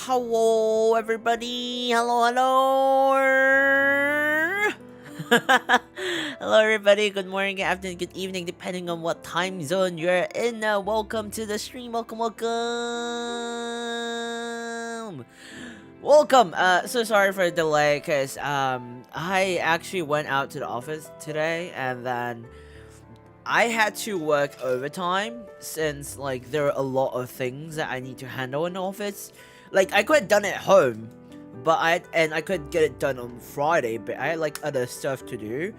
hello everybody. Hello. Hello everybody. Good morning, good afternoon, good evening, depending on what time zone you're in. Welcome to the stream. Welcome. So sorry for the delay, cause I actually went out to the office today, and then I had to work overtime since like there are a lot of things that I need to handle in the office. Like I could have done it at home, but I could get it done on Friday, but I had like other stuff to do.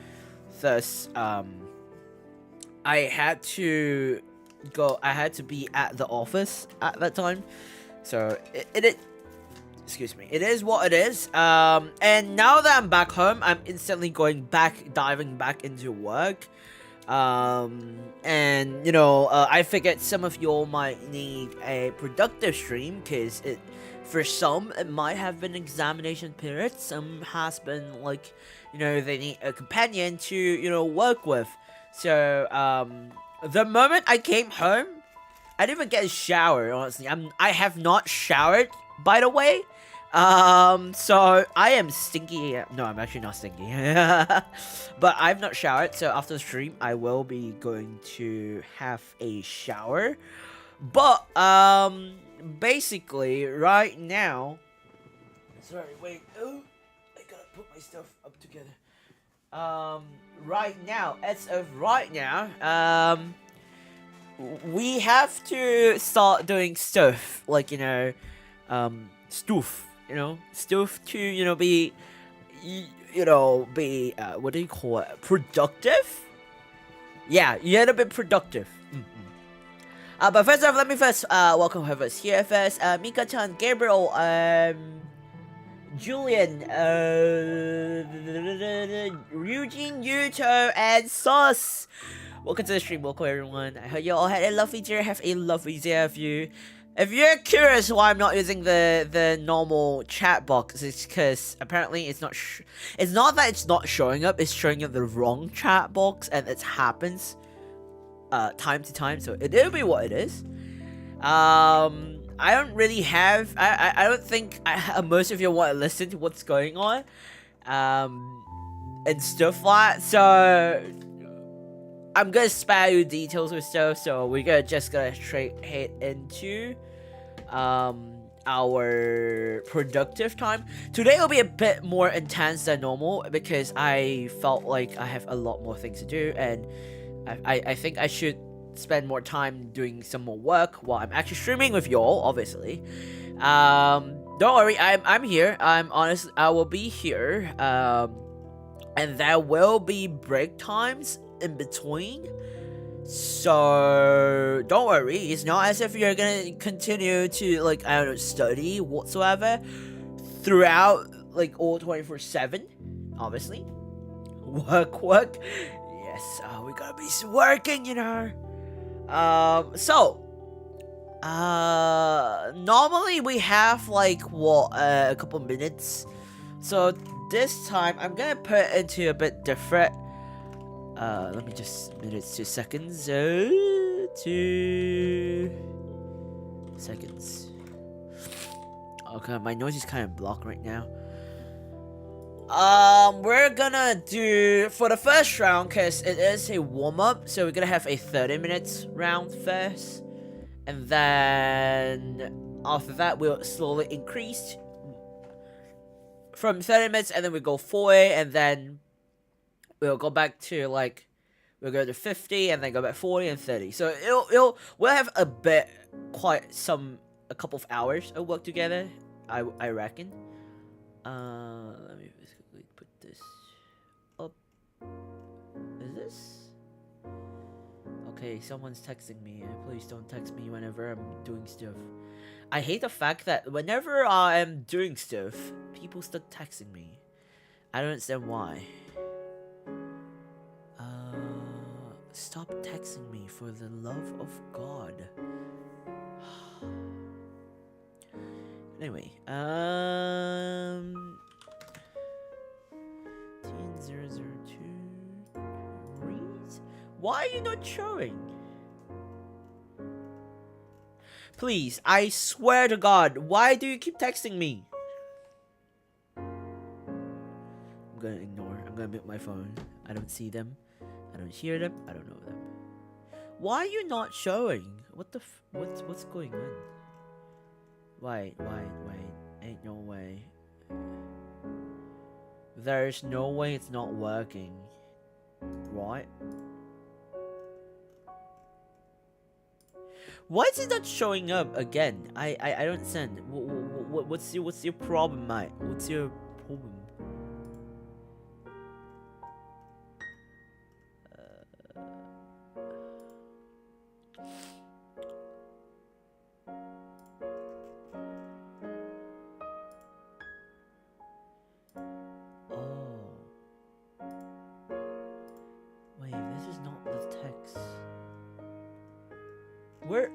Thus, I had to be at the office at that time. So excuse me, it is what it is. And now that I'm back home, I'm instantly diving back into work. And you know, I figured some of y'all might need a productive stream, because for some it might have been examination period. Some has been like, you know, they need a companion to, you know, work with. So the moment I came home, I didn't even get a shower, honestly. I have not showered, by the way. So I am stinky. No, I'm actually not stinky. But I've not showered, so after the stream, I will be going to have a shower. But, basically, right now... Sorry, wait. Oh, I gotta put my stuff up together. Right now, as of right now, we have to start doing stuff, like, you know, stuff. You know, stuff to, you know, be, what do you call it? Productive? Yeah, you had to be productive. But first off, let me welcome whoever's here first. Mika-chan, Gabriel, Julian, Eugene, Yuto, and Sauce. Welcome to the stream. Welcome everyone. I hope you all had a lovely day. Have a lovely day of you. If you're curious why I'm not using the normal chat box, it's because apparently it's not that it's not showing up, it's showing up the wrong chat box, and it happens time to time, so it'll be what it is. I don't really have I don't think most of you want to listen to what's going on and stuff like that, so I'm gonna spare you details with stuff. So we're gonna straight head into our productive time. Today will be a bit more intense than normal because I felt like I have a lot more things to do, and I think I should spend more time doing some more work while I'm actually streaming with y'all, obviously. Don't worry, I'm here. I will be here. And there will be break times in between, so don't worry, it's not as if you're gonna continue to, like, I don't know, study whatsoever throughout, like, all 24/7. Obviously, work, yes, we gotta be working, you know. Normally we have like a couple minutes, so this time I'm gonna put it into a bit different. Let me just minutes to seconds. 2 seconds. Okay, my noise is kind of blocked right now. We're gonna do for the first round, cause it is a warm up, so we're gonna have a 30 minutes round first, and then after that we'll slowly increase from 30 minutes, and then we go 40, and then we'll go back to we'll go to 50, and then go back 40 and 30. So we'll have a couple of hours of work together, I reckon. Let me basically put this up. Is this? Okay, someone's texting me. Please don't text me whenever I'm doing stuff. I hate the fact that whenever I am doing stuff, people start texting me. I don't understand why. Stop texting me, for the love of God. Anyway, 10002 reads. Why are you not showing? Please, I swear to God, why do you keep texting me? I'm gonna ignore. I'm gonna mute my phone. I don't see them. I don't hear them. I don't know them. Why are you not showing? What the what's going on? Wait. Ain't no way. There's no way it's not working. Right? Why is it not showing up again? I don't understand. What's your problem, mate? What's your problem?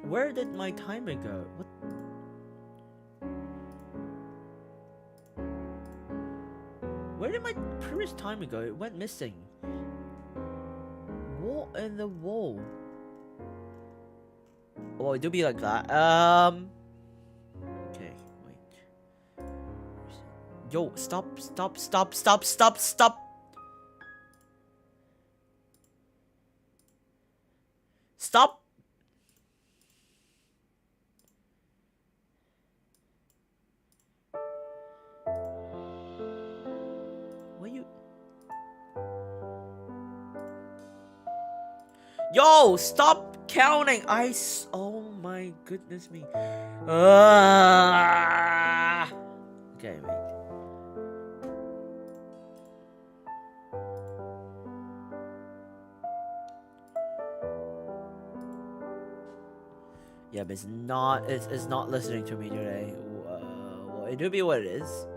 Where did my timer go? What? Where did my previous timer go? It went missing. What in the wall? Oh, it do be like that. Okay, wait. Yo, stop. Stop. Yo, stop counting. Oh my goodness me. Okay, wait. Yeah, but it's not listening to me today. Well, it do be what it is.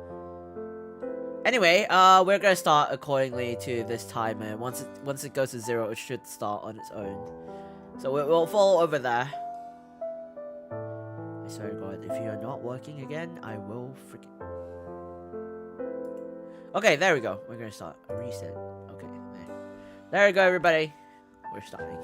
Anyway, we're gonna start accordingly to this timer. Once it goes to 0, it should start on its own. So we'll follow over there. I swear to God, if you are not working again, I will freaking. Okay, there we go. We're gonna start a reset. Okay, there we go, everybody. We're starting.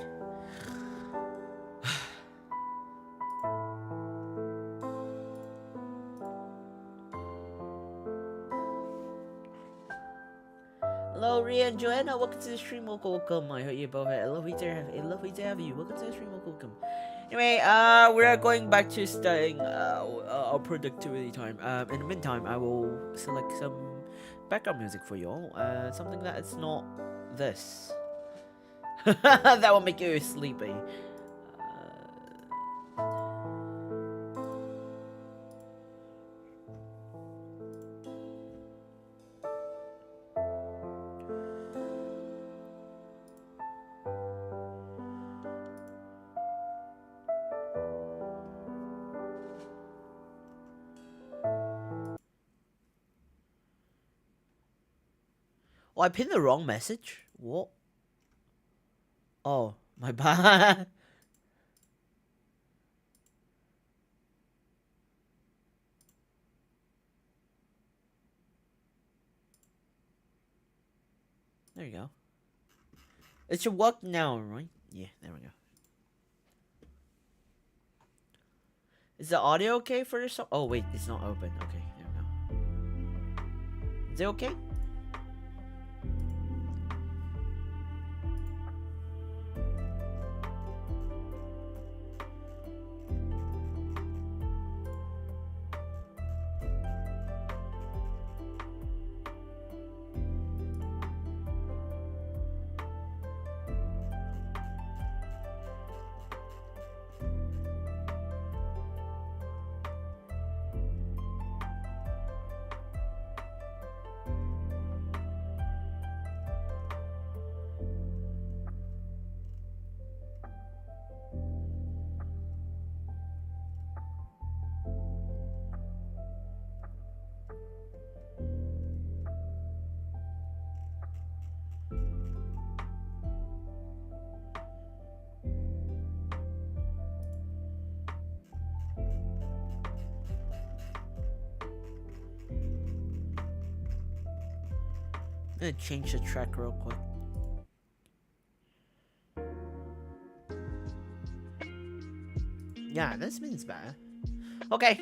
Hello, Ria and Joanna. Welcome to the stream. Welcome. I hope you both had a lovely day to have you. Welcome to the stream. Welcome. Anyway, we are going back to starting our productivity time. In the meantime, I will select some background music for you all. Something that it's not this. That will make you sleepy. Oh, I pinned the wrong message? What? Oh, my bad. There you go. It should work now, right? Yeah, there we go. Is the audio okay for this? Oh, wait, it's not open. Okay, there we go. Is it okay? I'm gonna change the track real quick. Yeah, this means better. Okay.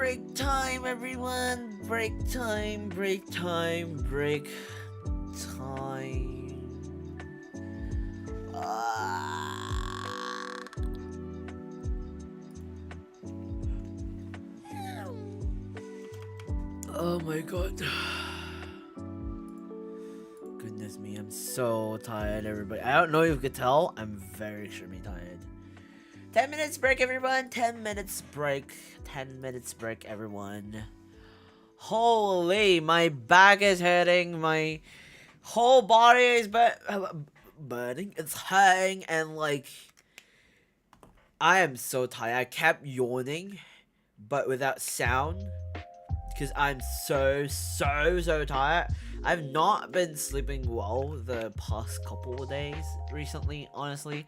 break time, everyone. Break time, break time, break time. Oh my god. Goodness me, I'm so tired, everybody. I don't know if you could tell, I'm very extremely tired. 10 minutes break, everyone. 10 minutes break. 10 minutes break, everyone. Holy, my back is hurting. My whole body is burning. It's hurting, and like, I am so tired. I kept yawning, but without sound, because I'm so tired. I've not been sleeping well the past couple of days recently, honestly.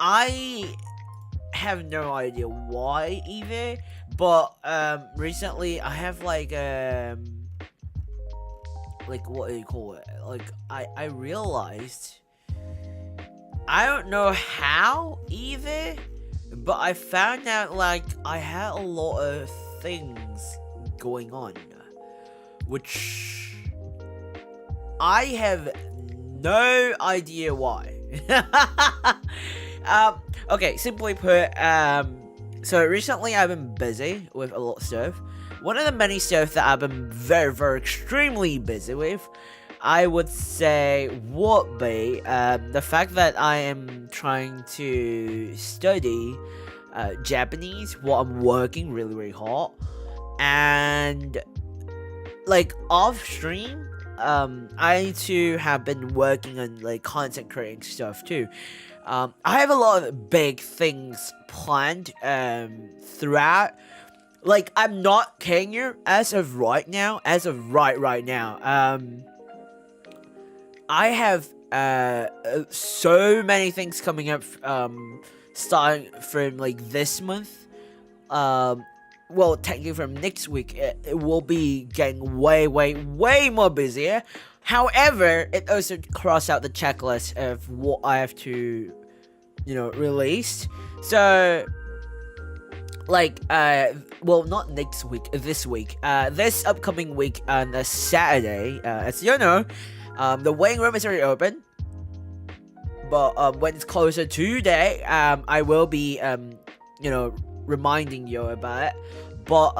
I have no idea why either, but recently I have like what do you call it? Like I realized, I don't know how either, but I found out like I had a lot of things going on, which I have no idea why. Okay, simply put, so recently I've been busy with a lot of stuff. One of the many stuff that I've been very extremely busy with, I would say, would be the fact that I am trying to study Japanese while I'm working really hard. And like off stream, I need to have been working on like content creating stuff too. I have a lot of big things planned throughout. Like, I'm not kidding you, as of right now, right now, I have so many things coming up starting from like this month. Well, technically from next week, it will be getting way more busier. However, it also crossed out the checklist of what I have to, release. So, like, well, not next week, this week. This upcoming week on a Saturday, as you know, the waiting room is already open. But when it's closer to today, I will be, reminding you about it. But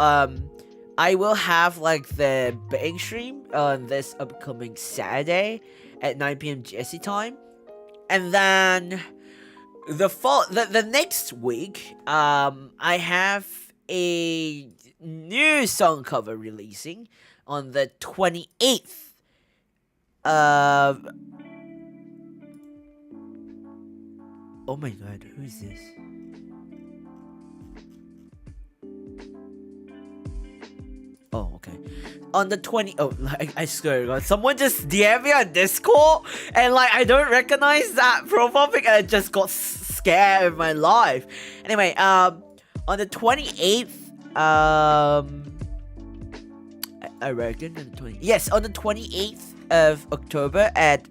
I will have like the betting stream on this upcoming Saturday at 9 p.m. GST time, and then the next week, I have a new song cover releasing on the 28th of. Oh my god, who is this? Oh, okay. On the 20... Oh, I swear to God. Someone just DM me on Discord, and like, I don't recognize that profile pic, and I just got scared of my life. Anyway, on the 28th, I reckon on the 20th. Yes, on the 28th of October at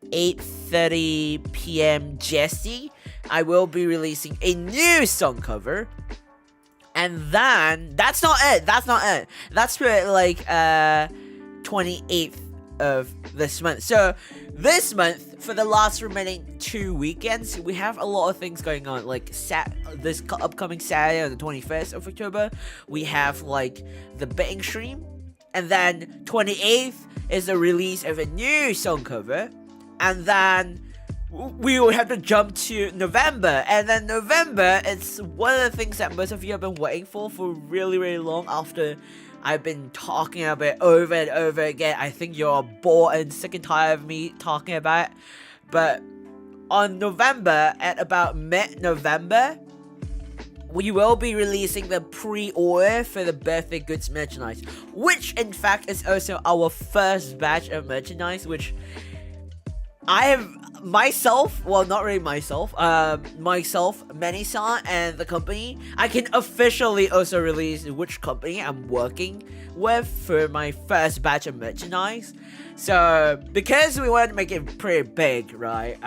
8:30 p.m. GST, I will be releasing a new song cover. And then, that's not it. That's for, like, 28th of this month. So, this month, for the last remaining 2 weekends, we have a lot of things going on. Like, this upcoming Saturday on the 21st of October, we have, like, the betting stream. And then, 28th is the release of a new song cover. And then we will have to jump to November, and then November, it's one of the things that most of you have been waiting for really long after I've been talking about it over and over again. I think you're bored and sick and tired of me talking about it, but on November, at about mid-November, we will be releasing the pre-order for the birthday goods merchandise, which in fact is also our first batch of merchandise, which I have myself, well, not really myself, Many-san, and the company, I can officially also release which company I'm working with for my first batch of merchandise. So, because we want to make it pretty big, right,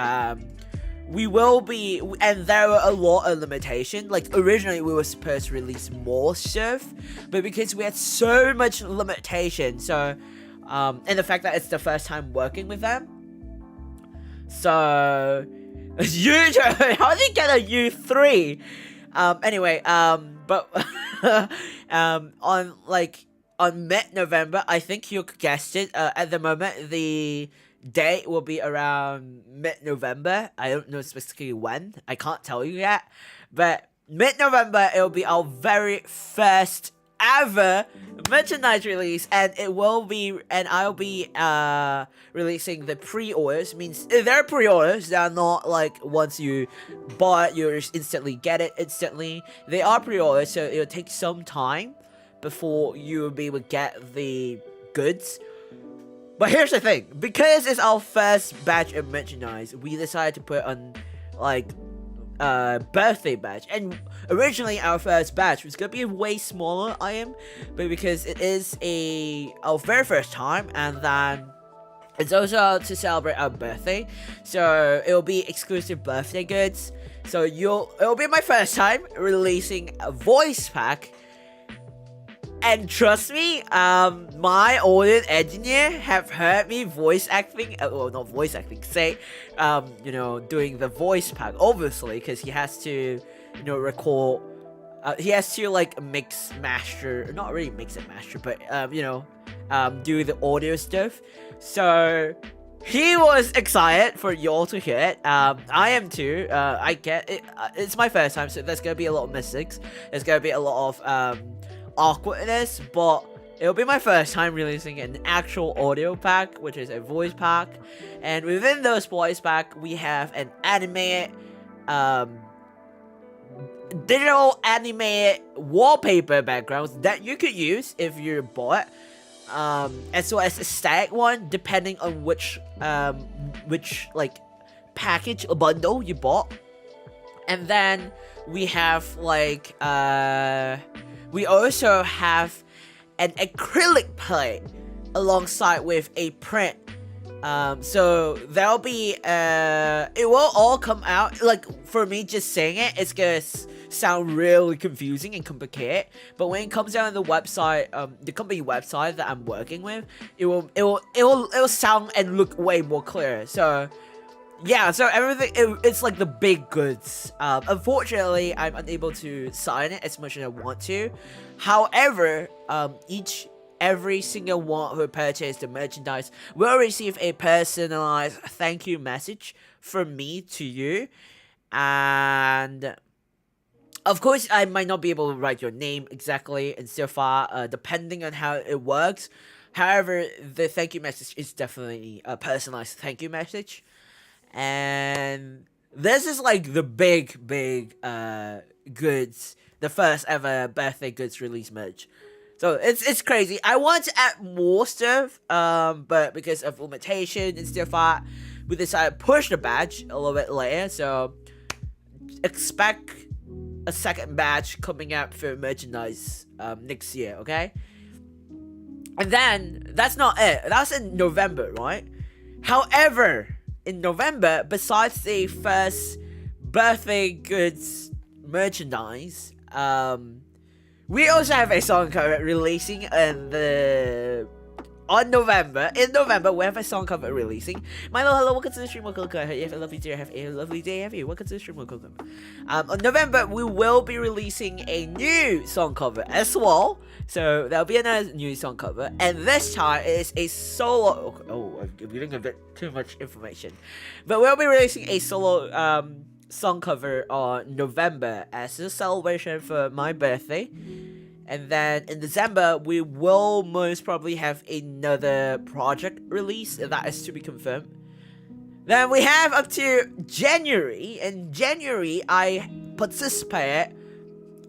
we will be, and there were a lot of limitation. Like originally we were supposed to release more stuff, but because we had so much limitation, so and the fact that it's the first time working with them, so how did you get a U3? Anyway, but on mid-November, I think you guessed it. At the moment, the date will be around mid-November. I don't know specifically when. I can't tell you yet. But mid-November, it will be our very first ever merchandise release, and I'll be releasing the pre-orders. Means they're pre-orders. They're not like once you buy it, you just instantly get it instantly. They are pre-orders, so it'll take some time before you will be able to get the goods. But here's the thing, because it's our first batch of merchandise, we decided to put on like birthday batch. And originally our first batch was gonna be a way smaller item, but because it is our very first time, and then it's also to celebrate our birthday, so it'll be exclusive birthday goods. So it'll be my first time releasing a voice pack. And trust me, my audio engineer have heard me voice acting, well, not voice acting, say, doing the voice pack, obviously, because he has to, record, he has to, like, mix, master, not really mix and master, but, do the audio stuff. So, he was excited for y'all to hear it. I am too. I get it. It's my first time, so there's gonna be a lot of mistakes. There's gonna be a lot of, awkwardness, but it'll be my first time releasing an actual audio pack, which is a voice pack. And within those voice pack, we have an animated, digital animated wallpaper backgrounds that you could use if you bought, as well as a static one, depending on which like package or bundle you bought. And then we have like we also have an acrylic plate alongside with a print. So there'll be it will all come out. Like for me, just saying it's gonna sound really confusing and complicated. But when it comes down to the website, the company website that I'm working with, it will sound and look way more clear. So yeah, so everything, it's like the big goods. Unfortunately, I'm unable to sign it as much as I want to. However, every single one who purchased the merchandise will receive a personalized thank you message from me to you. And of course, I might not be able to write your name exactly and so far, depending on how it works. However, the thank you message is definitely a personalized thank you message. And this is like the big goods, the first ever birthday goods release merch. So it's crazy. I want to add more stuff, but because of limitation and stuff, we decided to push the batch a little bit later. So expect a second batch coming out for merchandise next year, okay? And then that's not it. That's in November, right? However, in November, besides the first birthday goods merchandise, we also have a song cover releasing in November. In November, we have a song cover releasing. Milo, hello, welcome to the stream. Welcome. You have a lovely day. Have a lovely day. Have you? Welcome to the stream. Welcome. On November, we will be releasing a new song cover as well. So there'll be another new song cover, and this time it is a solo. Oh, I'm giving a bit too much information, but we'll be releasing a solo song cover on November as a celebration for my birthday. And then in December, we will most probably have another project release. That is to be confirmed. Then we have up to January. In January, I participated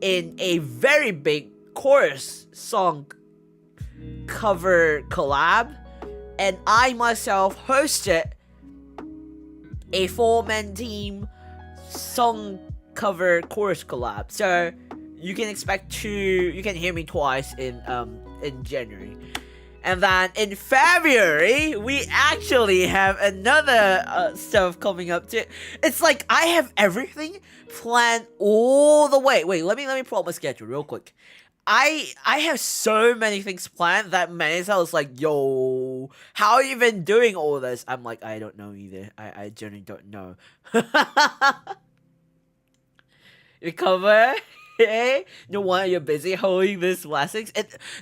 in a very big chorus song cover collab. And I myself hosted a 4-man team song cover chorus collab. So you can expect you can hear me twice in January. And then in February, we actually have another stuff coming up too. It's like I have everything planned all the way. Wait, let me pull up my schedule real quick. I have so many things planned that Manisa was like, yo, how are you even doing all this? I'm like, I don't know either. I genuinely don't know. Recover? Hey, no wonder you're busy holding this blessings.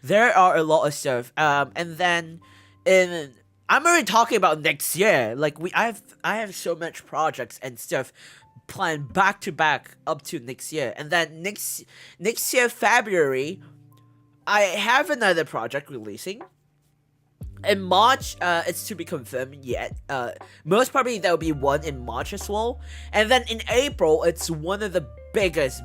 There are a lot of stuff. And then I'm already talking about next year. Like I have so much projects and stuff planned back to back up to next year. And then next year February, I have another project releasing. In March, it's to be confirmed yet. Most probably there'll be one in March as well. And then in April, it's one of the biggest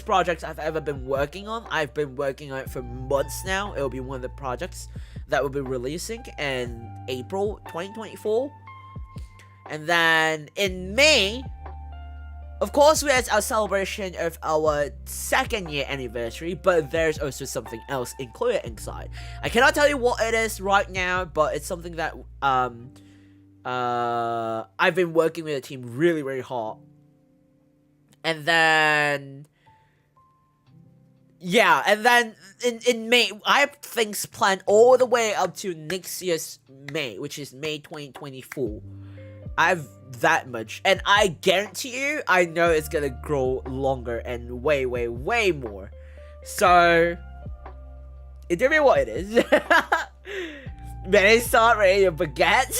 projects I've ever been working on. I've been working on it for months now. It'll be one of the projects that will be releasing in April 2024. And then in May, of course, we had our celebration of our 2nd year anniversary, but there's also something else included inside. I cannot tell you what it is right now, but it's something that I've been working with the team really, really hard. And then, yeah, and then in May, I have things planned all the way up to next year's May, which is May 2024. I have that much, and I guarantee you, I know it's gonna grow longer and way, way, way more. So, it do be what it is. Kaissart ready to baguette.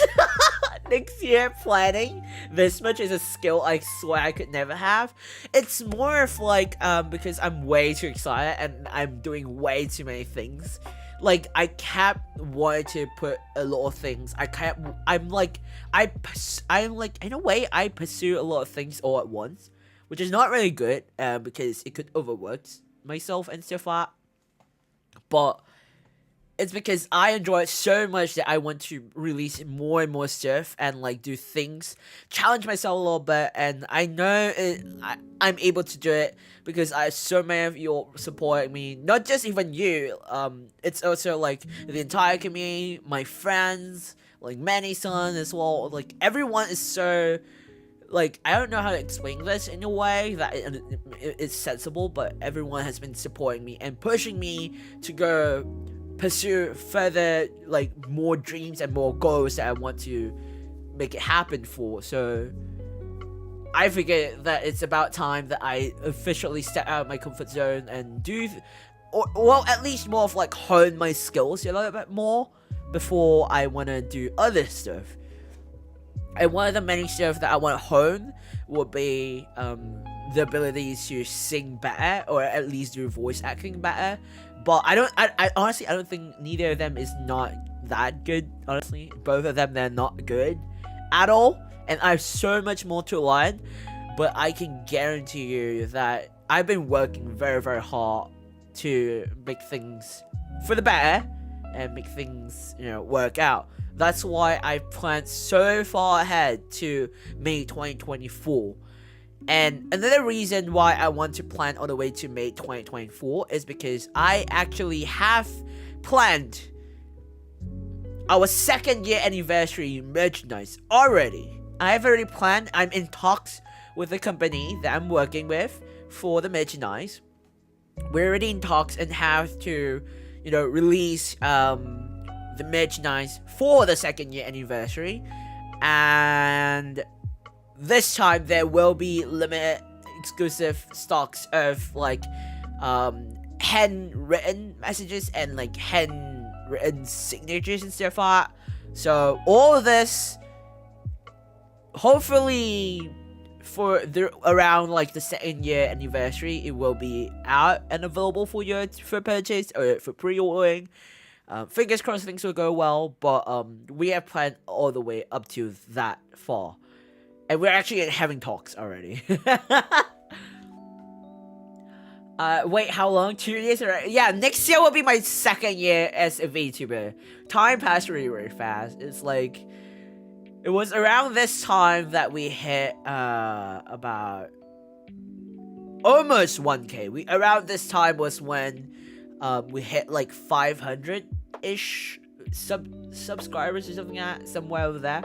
Next year planning this much is a skill I swear I could never have. It's more of like because I'm way too excited and I'm doing way too many things. Like I kept wanting to put a lot of things. I'm like in a way I pursue a lot of things all at once, which is not really good because it could overwork myself and stuff like that. But it's because I enjoy it so much that I want to release more and more stuff and like do things, challenge myself a little bit, and I know I'm able to do it because I have so many of you supporting me. Not just even you, it's also like the entire community, my friends, like Manny-san as well. Like everyone is so, like, I don't know how to explain this in a way that it's sensible, but everyone has been supporting me and pushing me to go pursue further, like, more dreams and more goals that I want to make it happen for. So I figured that it's about time that I officially step out of my comfort zone and do, well, at least more of like hone my skills a little bit more before I want to do other stuff. And one of the many stuff that I want to hone would be the ability to sing better, or at least do voice acting better. But I honestly, I don't think neither of them is not that good, honestly. Both of them, they're not good at all. And I have so much more to learn. But I can guarantee you that I've been working very, very hard to make things for the better and make things, you know, work out. That's why I planned so far ahead to May 2024. And another reason why I want to plan all the way to May 2024 is because I actually have planned our 2nd year anniversary merchandise already. I have already planned. I'm in talks with the company that I'm working with for the merchandise. We're already in talks and have to, you know, release the merchandise for the 2nd year anniversary. And this time there will be limited exclusive stocks of like handwritten messages and like handwritten signatures and stuff like that. So all of this, hopefully for around like the 2nd year anniversary, it will be out and available for you for purchase or for pre-ordering. Fingers crossed things will go well, but we have planned all the way up to that far. And we're actually having talks already. Wait, how long? 2 years already? Yeah, next year will be my 2nd year as a VTuber. Time passed really, really fast. It's like, it was around this time that we hit, about almost 1K. Around this time was when, we hit like 500 400-ish subscribers or something somewhere over there.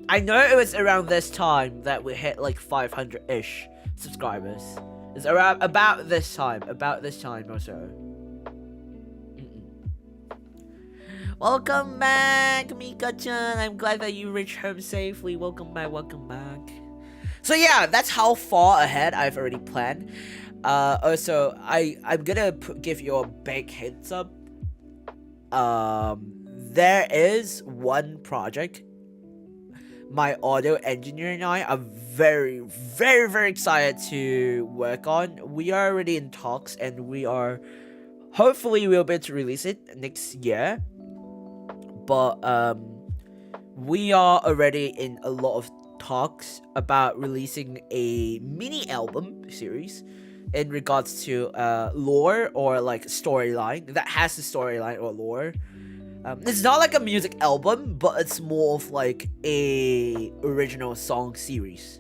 I know it was around this time that we hit like 500-ish subscribers. It's around about this time or so. Welcome back, Mika-chan. I'm glad that you reached home safely. Welcome back. So yeah, that's how far ahead I've already planned. Also, I'm gonna give you a big heads up. There is one project my audio engineer and I are very, very, very excited to work on. We are already in talks, and hopefully we'll be able to release it next year. But we are already in a lot of talks about releasing a mini album series in regards to lore or like storyline that has a storyline or lore. It's not like a music album, but it's more of like a original song series.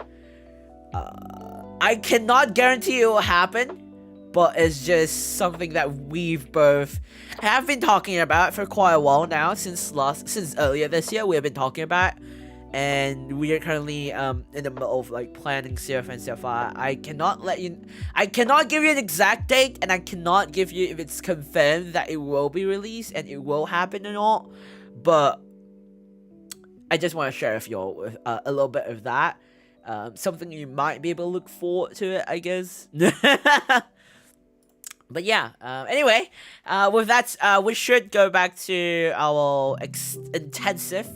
I cannot guarantee it will happen, but it's just something that we've both have been talking about for quite a while now. Since earlier this year, we have been talking about, and we are currently in the middle of like planning stuff and stuff. I cannot give you an exact date, and I cannot give you if it's confirmed that it will be released and it will happen or not. But I just want to share with you all with a little bit of that. Something you might be able to look forward to it, I guess. But yeah, anyway, with that, we should go back to our intensive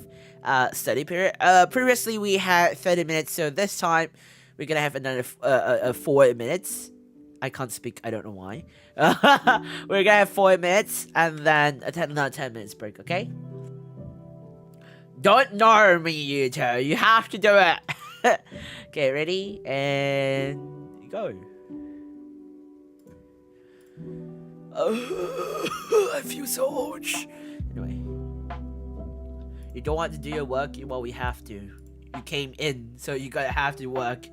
study period. Previously we had 30 minutes, so this time we're gonna have another 4 minutes. I can't speak, I don't know why. We're gonna have 4 minutes, and then another 10 minutes break, okay? Don't know me, you two. You have to do it. Okay, ready? And go. I feel so old. Anyway. You don't want to do your work, well, we have to. You came in, so you gotta have to work.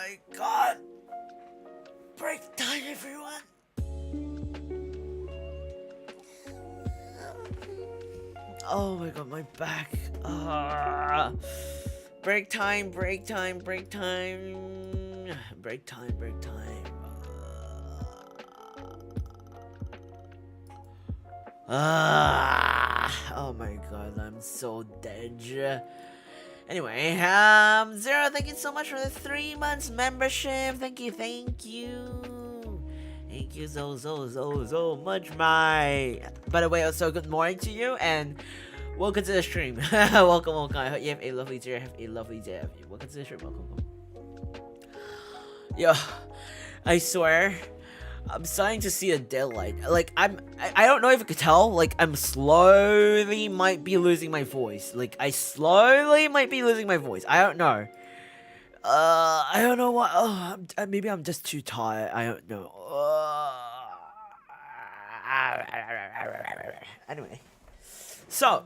my god. Break time, everyone. Oh my god, my back. Break time, break time, break time. Break time, break time. Oh my god, I'm so dead. Anyway, Zero, thank you so much for the 3 months membership. Thank you, thank you. Thank you so much, my. By the way, also good morning to you and welcome to the stream. welcome. I hope you have a lovely day. Welcome to the stream. Welcome. Yo, I swear, I'm starting to see a daylight. Like I don't know if you could tell. Like I'm slowly might be losing my voice. Like I slowly might be losing my voice. I don't know. I don't know what. Maybe I'm just too tired. I don't know. Anyway, so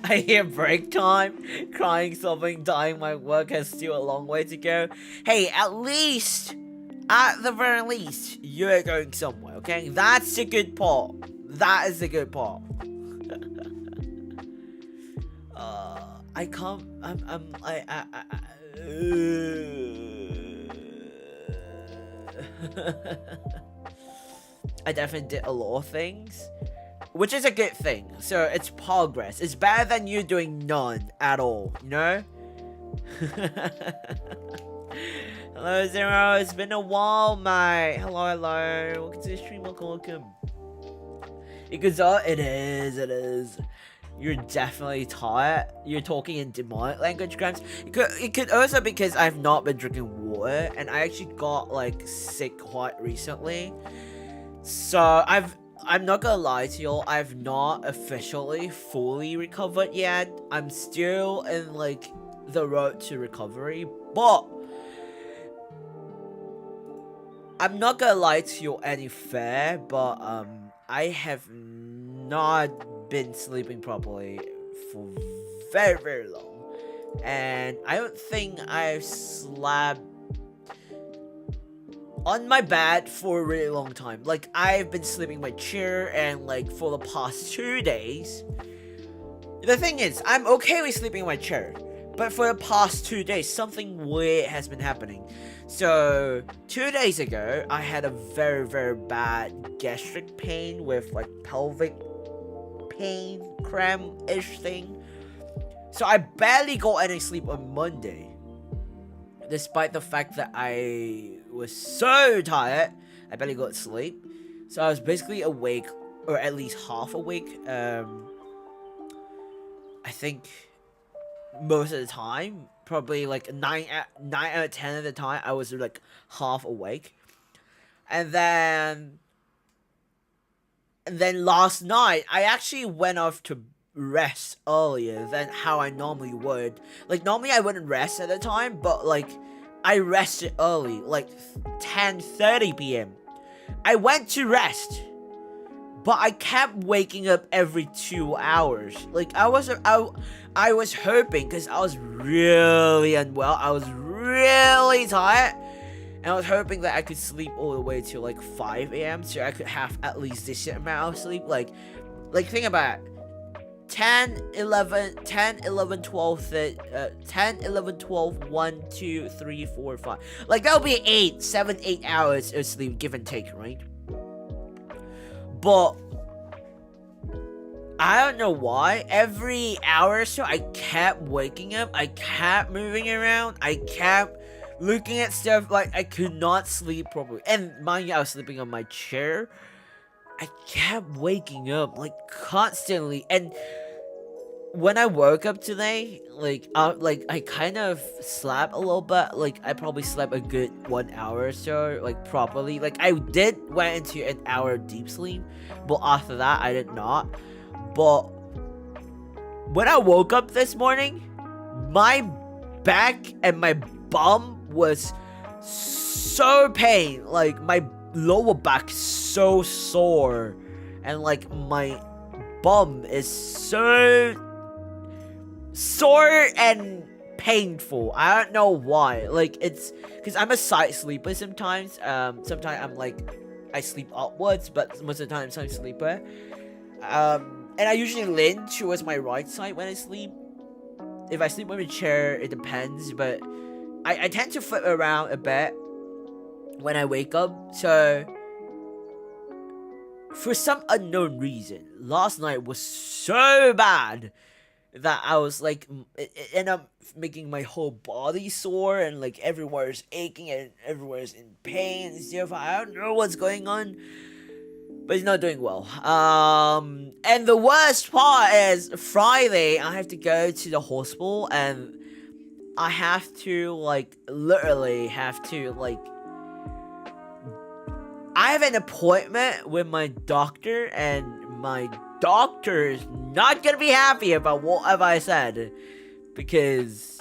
I hear break time, crying, sobbing, dying. My work has still a long way to go. Hey, at the very least, you're going somewhere. Okay, that's the good part. That is the good part. I can't. I definitely did a lot of things, which is a good thing. So it's progress. It's better than you doing none at all, you know? Hello, Zero. It's been a while, mate. Hello. Welcome to the stream. Welcome. It is. You're definitely tired. You're talking in demonic language, Grams. It could also because I've not been drinking water, and I actually got like sick quite recently. So I'm not gonna lie to y'all, I've not officially fully recovered yet. I'm still in like the road to recovery, but I'm not gonna lie to you any fair, but I have not been sleeping properly for very, very long. And I don't think I've slept on my bed for a really long time. Like, I've been sleeping in my chair, and like for the past 2 days. The thing is, I'm okay with sleeping in my chair, but for the past 2 days, something weird has been happening. So 2 days ago, I had a very, very bad gastric pain with like pelvic pain, cramp-ish thing. So I barely got any sleep on Monday, despite the fact that I was so tired. I barely got sleep. So I was basically awake, or at least half awake. I think most of the time, probably like 9 out of 10 of the time, I was like half awake. And then last night, I actually went off to rest earlier than how I normally would. Like, normally I wouldn't rest at the time, but like, I rested early, like 10:30 p.m. I went to rest, but I kept waking up every 2 hours. Like, I was hoping, because I was really unwell, I was really tired, and I was hoping that I could sleep all the way till like 5 a.m. so I could have at least this amount of sleep. Like think about it. 10, 11, 12, 1, 2, 3, 4, 5. Like, that'll be 8 hours of sleep, give and take, right? But I don't know why. Every hour or so, I kept waking up. I kept moving around. I kept looking at stuff. Like, I could not sleep properly. And mind you, I was sleeping on my chair. I kept waking up, like, constantly. And when I woke up today, I kind of slept a little bit. Like, I probably slept a good 1 hour or so, like, properly. Like, I went into an hour of deep sleep, but after that, I did not. But when I woke up this morning, my back and my bum was so pain. Like, my lower back so sore, and like my bum is so sore and painful. I don't know why. Like, it's because I'm a side sleeper sometimes. Sometimes I'm like, I sleep upwards, but most of the time I'm a sleeper. And I usually lean towards my right side when I sleep. If I sleep on a chair, it depends, but I tend to flip around a bit when I wake up. So for some unknown reason, last night was so bad that I was like, it ended up making my whole body sore, and like everywhere is aching and everywhere is in pain and stuff. I don't know what's going on, but he's not doing well. And the worst part is Friday, I have to go to the hospital, and I have to, like, literally have to, like, I have an appointment with my doctor, and my doctor is not gonna be happy about whatever I said, because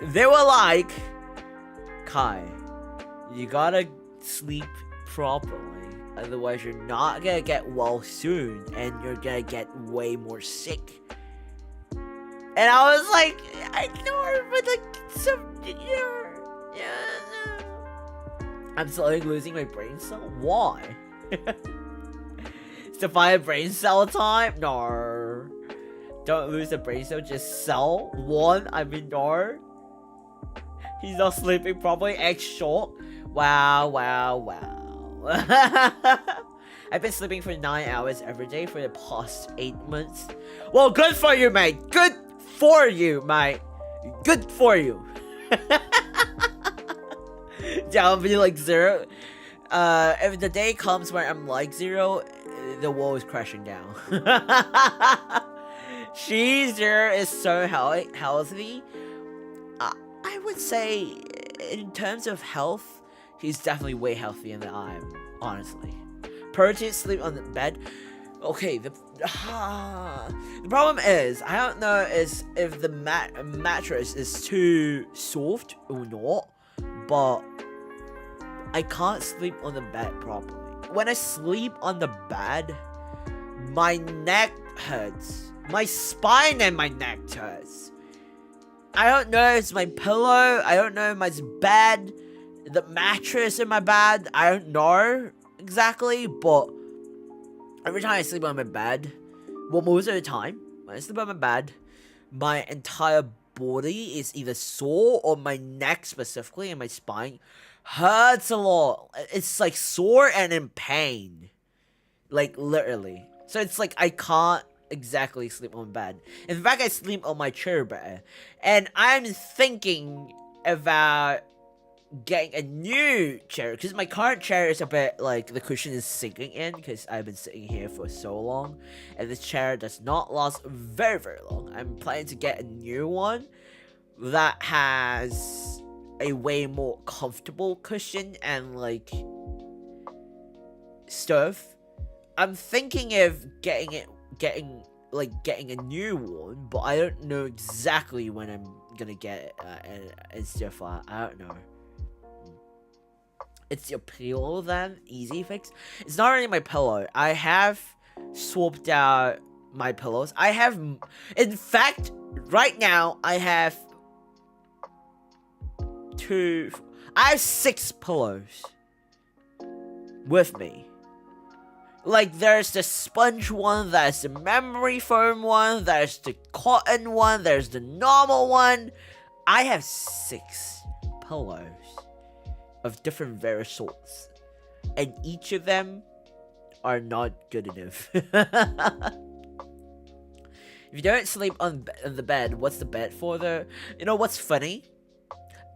they were like, Kai, you gotta sleep properly, otherwise you're not gonna get well soon, and you're gonna get way more sick. And I was like, I know, but like, I'm slowly losing my brain cell. Why? It's to find a brain cell time? No. Don't lose the brain cell, just sell one. I mean, no. He's not sleeping properly. X short. Wow. I've been sleeping for 9 hours every day for the past 8 months. Well, good for you, mate. Good for you, mate. Good for you. Yeah, I'll be like 0. If the day comes where I'm like 0, the world is crashing down. She 0 is so healthy. I would say, in terms of health, he's definitely way healthier than I am, honestly. Purchase sleep on the bed. Okay, the problem is, I don't know if the mattress is too soft or not, but I can't sleep on the bed properly. When I sleep on the bed, my neck hurts. My spine and my neck hurts. I don't know if it's my pillow, I don't know if it's my bed, the mattress in my bed, I don't know exactly, but every time I sleep on my bed, well, most of the time, when I sleep on my bed, my entire body is either sore, or my neck specifically and my spine hurts a lot. It's like sore and in pain. Like, literally. So it's like I can't exactly sleep on bed. In fact, I sleep on my chair better. And I'm thinking about getting a new chair, because my current chair is a bit like the cushion is sinking in, because I've been sitting here for so long, and this chair does not last very, very long. I'm planning to get a new one that has a way more comfortable cushion and like stuff. I'm thinking of getting a new one, but I don't know exactly when I'm gonna get it and stuff. I don't know. It's your pillow then? Easy fix? It's not really my pillow. I have swapped out my pillows. In fact, right now, I have 6 pillows with me. Like, there's the sponge one, there's the memory foam one, there's the cotton one, there's the normal one. I have 6 pillows of different various sorts, and each of them are not good enough. If you don't sleep on the bed, what's the bed for though? You know what's funny?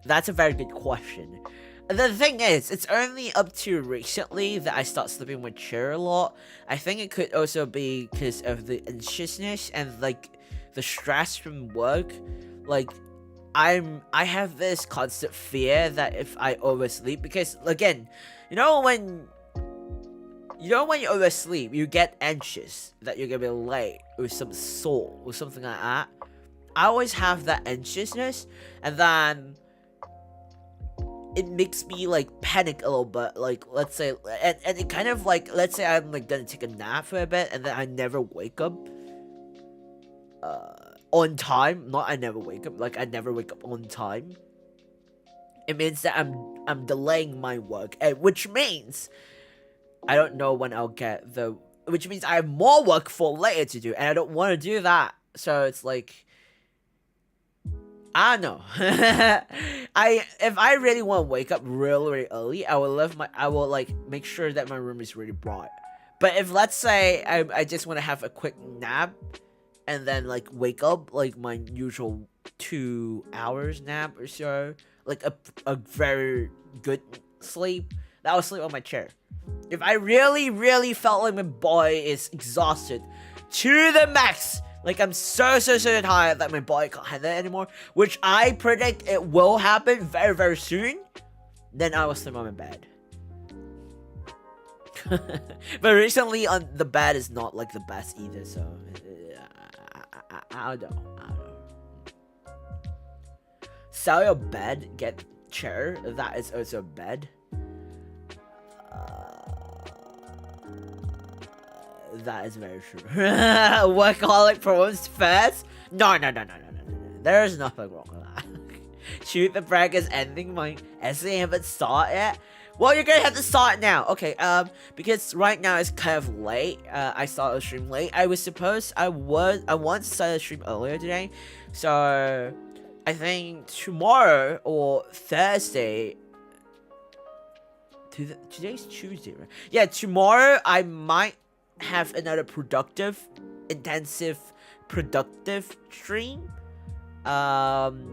That's a very good question. The thing is, it's only up to recently that I start sleeping with chair a lot. I think it could also be because of the anxiousness and like the stress from work. Like, I have this constant fear that if I oversleep, because again, you know when you oversleep, you get anxious that you're gonna be late or some sort or something like that. I always have that anxiousness, and then it makes me like panic a little bit. Like, let's say, and it kind of like, let's say I'm like gonna take a nap for a bit and then I never wake up. on time, not I never wake up, like I never wake up on time, it means that I'm delaying my work, and which means I don't know when I'll get the, which means I have more work for later to do, and I don't want to do that. So it's like, I don't know. If I really want to wake up really, really early, I will like make sure that my room is really bright. But if let's say I just want to have a quick nap and then like wake up like my usual 2 hours nap or so, like a very good sleep, that will sleep on my chair. If I really, really felt like my body is exhausted to the max, like I'm so tired that my body can't handle it anymore, which I predict it will happen very, very soon, then I will sleep on my bed. But recently on the bed is not like the best either, so I don't know. Sell your bed, get chair, that is also bed. That is very true. Workaholic promotes fast? No. There is nothing wrong with that. Shoot, the break is ending. My essay haven't started yet. Well, you're gonna have to start now. Okay, because right now it's kind of late. I started a stream late. I wanted to start a stream earlier today. So I think tomorrow or Thursday. Today's Tuesday, right? Yeah, tomorrow I might have another intensive productive stream on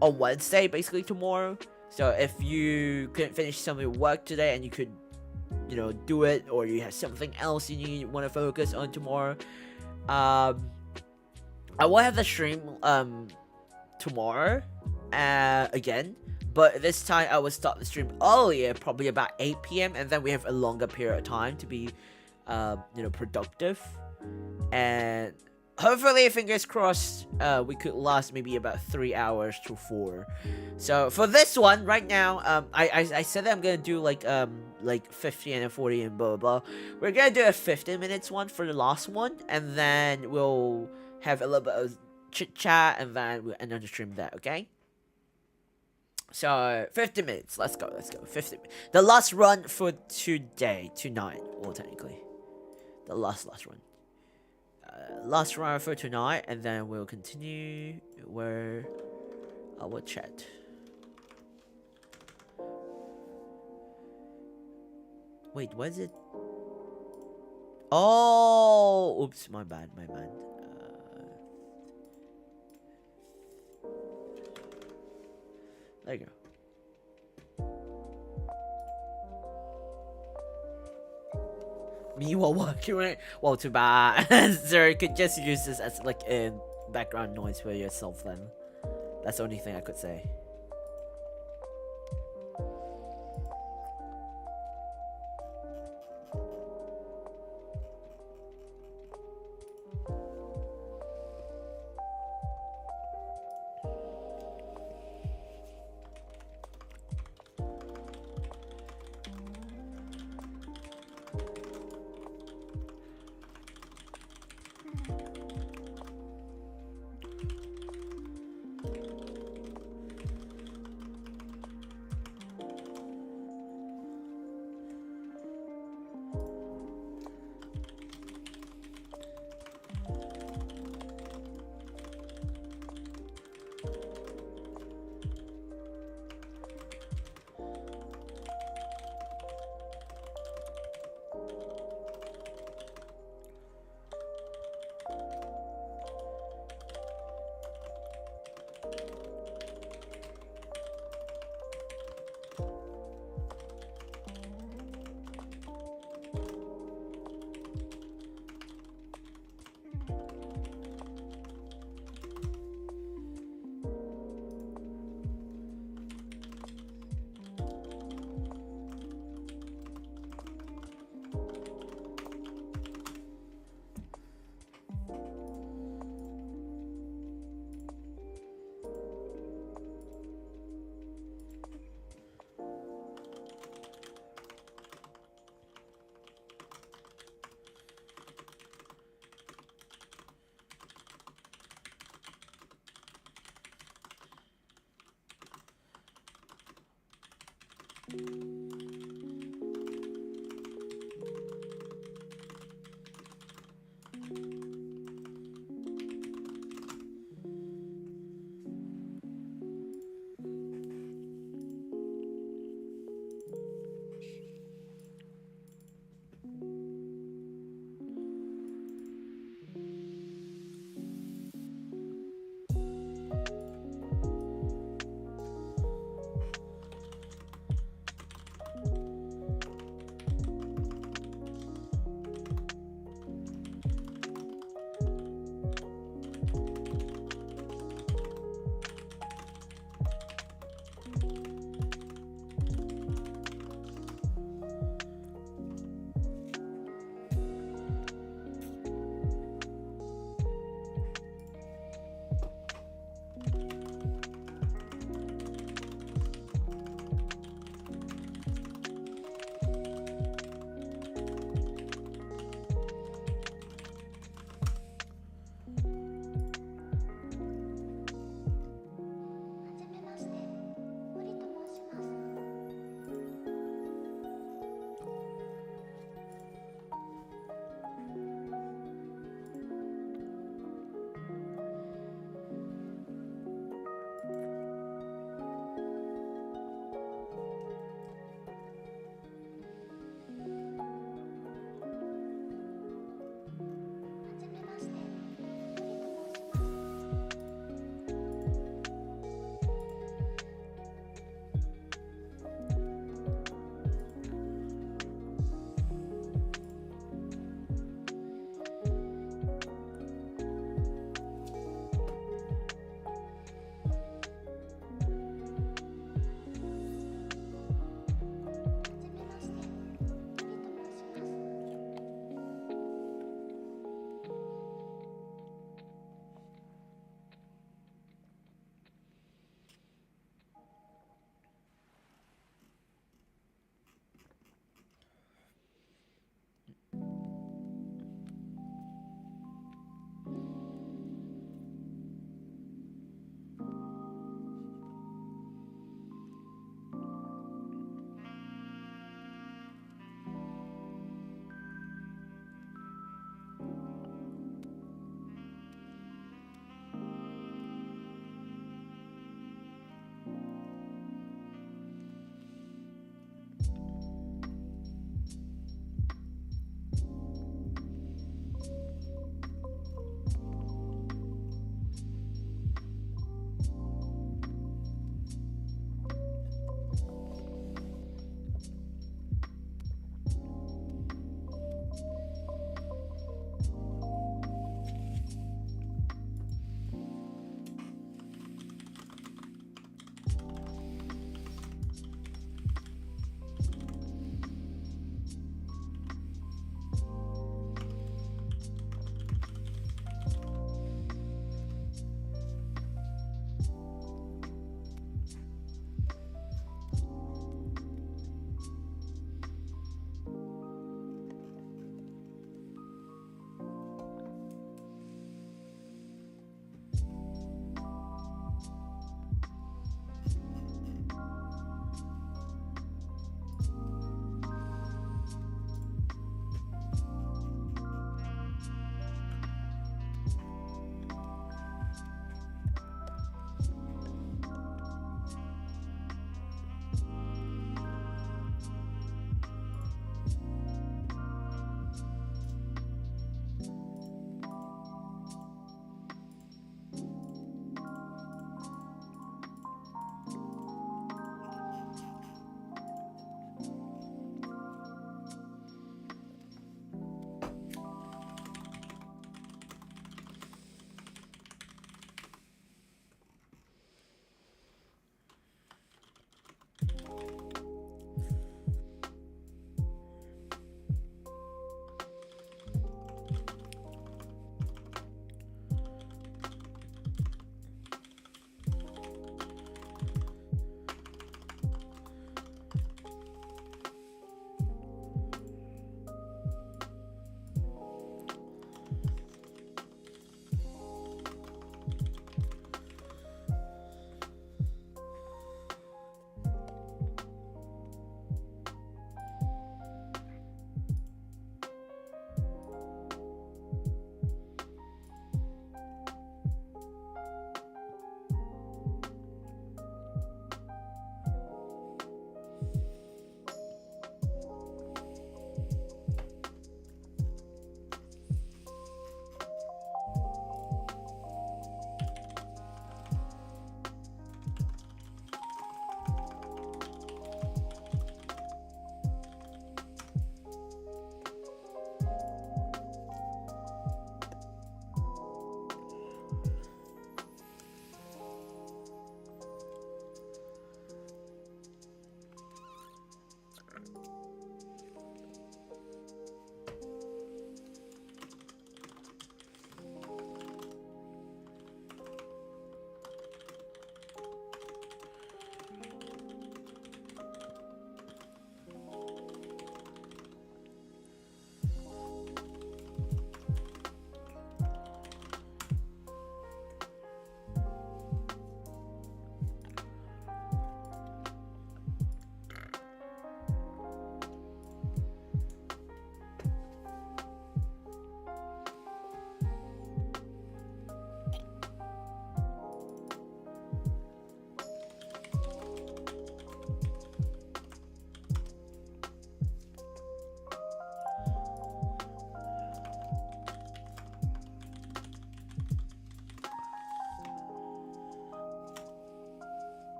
Wednesday, basically tomorrow. So if you couldn't finish some of your work today and you could, you know, do it, or you have something else you want to focus on tomorrow, I will have the stream tomorrow again. But this time I will start the stream earlier, probably about 8 PM, and then we have a longer period of time to be you know, productive, and hopefully, fingers crossed, we could last maybe about 3 hours to 4. So for this one right now, I said that I'm gonna do like 50 and a 40 and blah blah blah. We're gonna do a 15 minutes one for the last one, and then we'll have a little bit of chit chat, and then we'll end on the stream that, okay? So 50 minutes, let's go 50 minutes. The last run for tonight, well, technically the last run. Last run for tonight, and then we'll continue where I will chat. Wait, what is it? Oh, oops, my bad. There you go. Me while working, right? Well, too bad. So you could just use this as like a background noise for yourself then. That's the only thing I could say.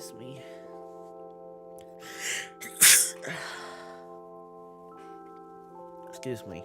Excuse me. Excuse me.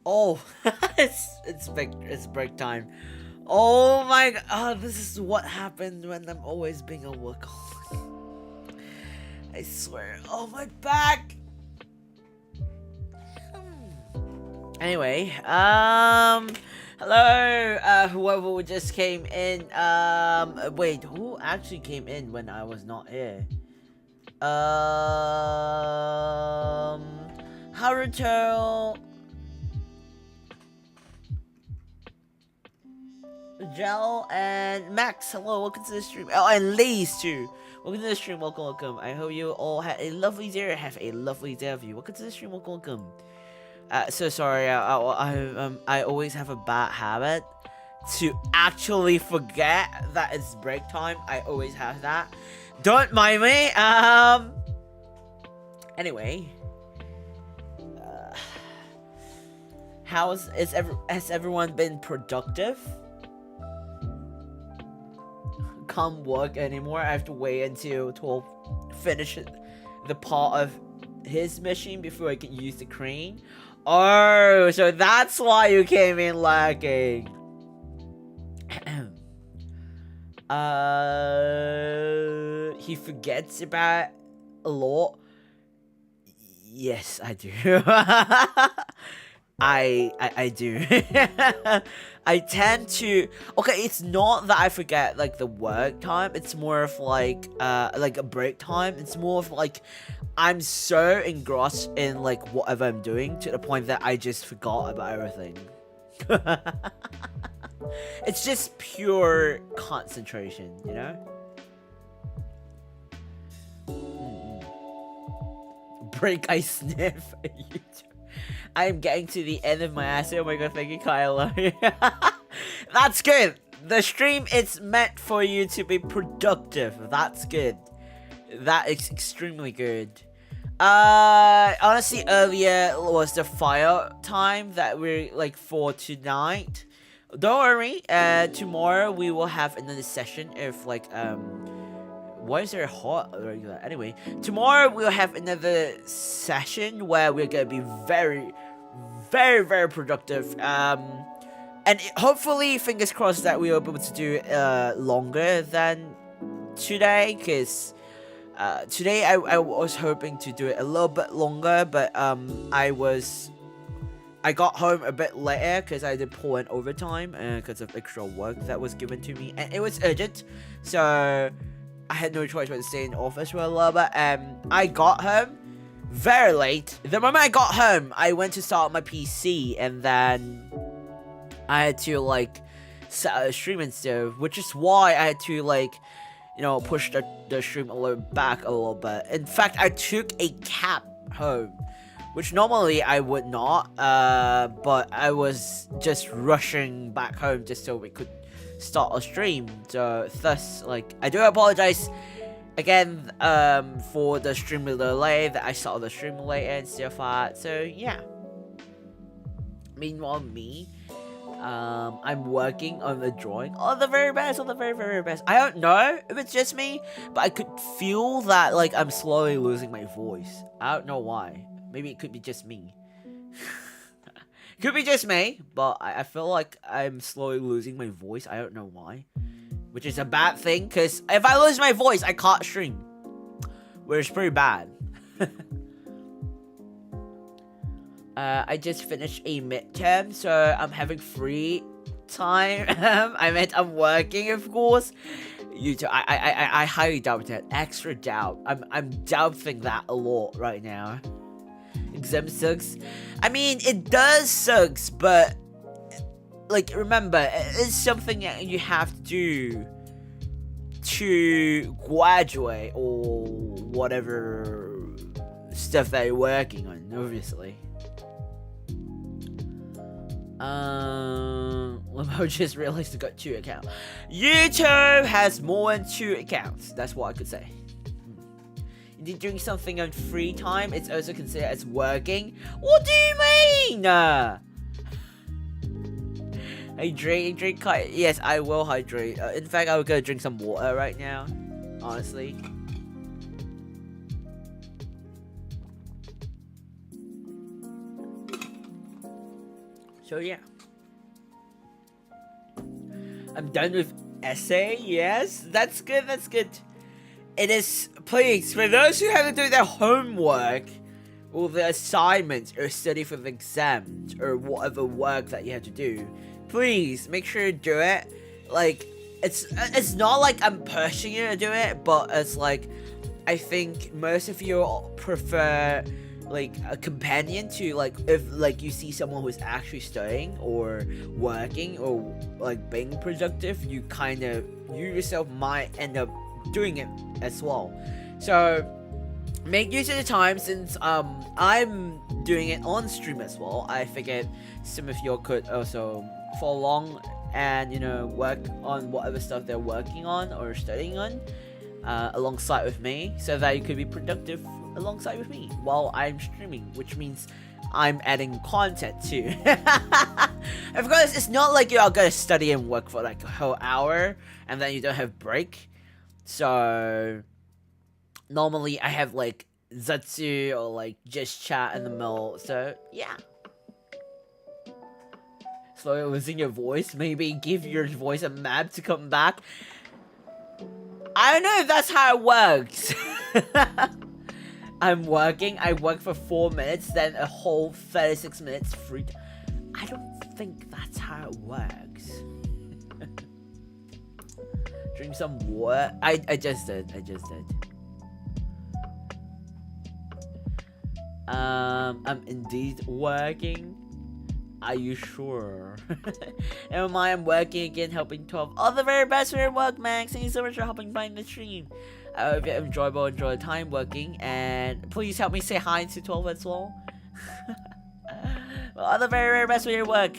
Oh, it's break time. Oh my god, oh, this is what happens when I'm always being a workaholic. I swear. Oh, my back. Anyway, hello, whoever just came in. Wait, who actually came in when I was not here? Haruto, Gel, and Max. Hello, welcome to the stream. Oh, and Lays too. Welcome to the stream. Welcome, welcome. I hope you all had a lovely day. Have a lovely day of you. Welcome to the stream. Welcome, welcome. So sorry. I always have a bad habit to actually forget that it's break time. I always have that. Don't mind me. Anyway, has everyone been productive? Can't work anymore. I have to wait until 12 finish the part of his mission before I can use the crane. Oh, so that's why you came in lacking. He forgets about a lot. Yes, I do. I do. I tend to. Okay, it's not that I forget like the work time. It's more of like a break time. It's more of like I'm so engrossed in like whatever I'm doing to the point that I just forgot about everything. It's just pure concentration, you know? Break, I sniff. I am getting to the end of my essay. Oh my god, thank you, Kylo. That's good. The stream is meant for you to be productive. That's good. That is extremely good. Honestly, earlier was the fire time that we're like for tonight. Don't worry. Tomorrow we will have another session of like why is there a hot regular? Anyway, tomorrow we'll have another session where we're gonna be very, very, very productive. And hopefully, fingers crossed that we'll be able to do longer than today, because today I was hoping to do it a little bit longer, but I got home a bit later because I did pull in overtime because of extra work that was given to me, and it was urgent, so I had no choice but to stay in the office for a little bit. I got home very late. The moment I got home, I went to start my PC, and then I had to like set a stream and stuff, which is why I had to like, you know, push the stream a little back a little bit. In fact, I took a cab home, which normally I would not, but I was just rushing back home just so we could start a stream. So thus, like, I do apologize again for the stream delay, that I started the stream late and stuff like that. So yeah. Meanwhile, me, I'm working on the drawing. Oh, the very best, on the very, very best. I don't know if it's just me, but I could feel that like I'm slowly losing my voice. I don't know why. Maybe it could be just me. Could be just me, but I feel like I'm slowly losing my voice. I don't know why. Which is a bad thing, because if I lose my voice, I can't stream. Which is pretty bad. I just finished a midterm, so I'm having free time. I meant I'm working, of course. YouTube. I highly doubt that. Extra doubt. I'm doubting that a lot right now. Exam sucks. I mean, it does sucks, but like remember, it's something that you have to do to graduate or whatever stuff that you're working on, obviously. I just realized I got 2 accounts. YouTube has more than 2 accounts. That's what I could say. You're doing something on free time, it's also considered as working. What do you mean? Hydrate. Yes, I will hydrate. In fact, I will go drink some water right now. Honestly. So yeah. I'm done with essay. Yes, that's good. That's good. It is, please, for those who haven't done their homework or the assignments or study for the exams or whatever work that you have to do, please make sure you do it. Like, it's not like I'm pushing you to do it, but it's like, I think most of you prefer like a companion to, like, if like you see someone who's actually studying or working or like being productive, you yourself might end up doing it as well. So make use of the time, since I'm doing it on stream as well. I figured some of you could also follow along and, you know, work on whatever stuff they're working on or studying on alongside with me, so that you could be productive alongside with me while I'm streaming, which means I'm adding content too. Of course, it's not like you're gonna study and work for like a whole hour and then you don't have break. So normally I have like Zatsu or like just chat in the middle. So yeah. Slow losing your voice. Maybe give your voice a map to come back. I don't know if that's how it works. I'm working. I work for 4 minutes, then a whole 36 minutes free. I don't think that's how it works. Drink some water. I just did. I'm indeed working. Are you sure? Never mind, I'm working again, helping 12 all the very best for your work, Max. Thank you so much for helping find the stream. I hope you enjoy the time working, and please help me say hi to 12 as well. Well, all the very, very best for your work.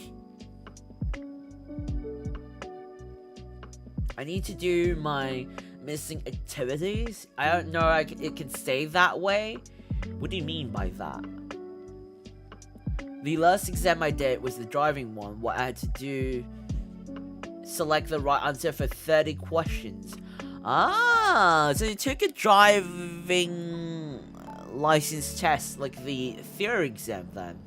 I need to do my missing activities. I don't know it can stay that way. What do you mean by that? The last exam I did was the driving one, where I had to do select the right answer for 30 questions. Ah, so you took a driving license test, like the theory exam then.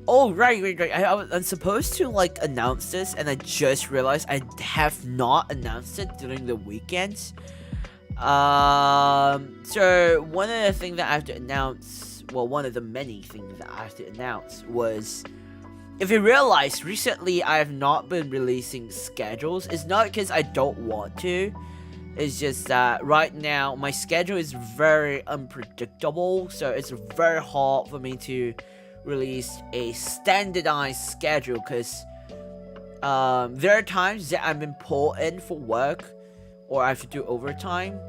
Oh, right. I'm supposed to like announce this, and I just realized I have not announced it during the weekends. So one of the things that I have to announce, well, one of the many things that I have to announce was, if you realize, recently I have not been releasing schedules. It's not because I don't want to. It's just that right now my schedule is very unpredictable, so it's very hard for me to release a standardized schedule, because there are times that I'm important for work, or I have to do overtime,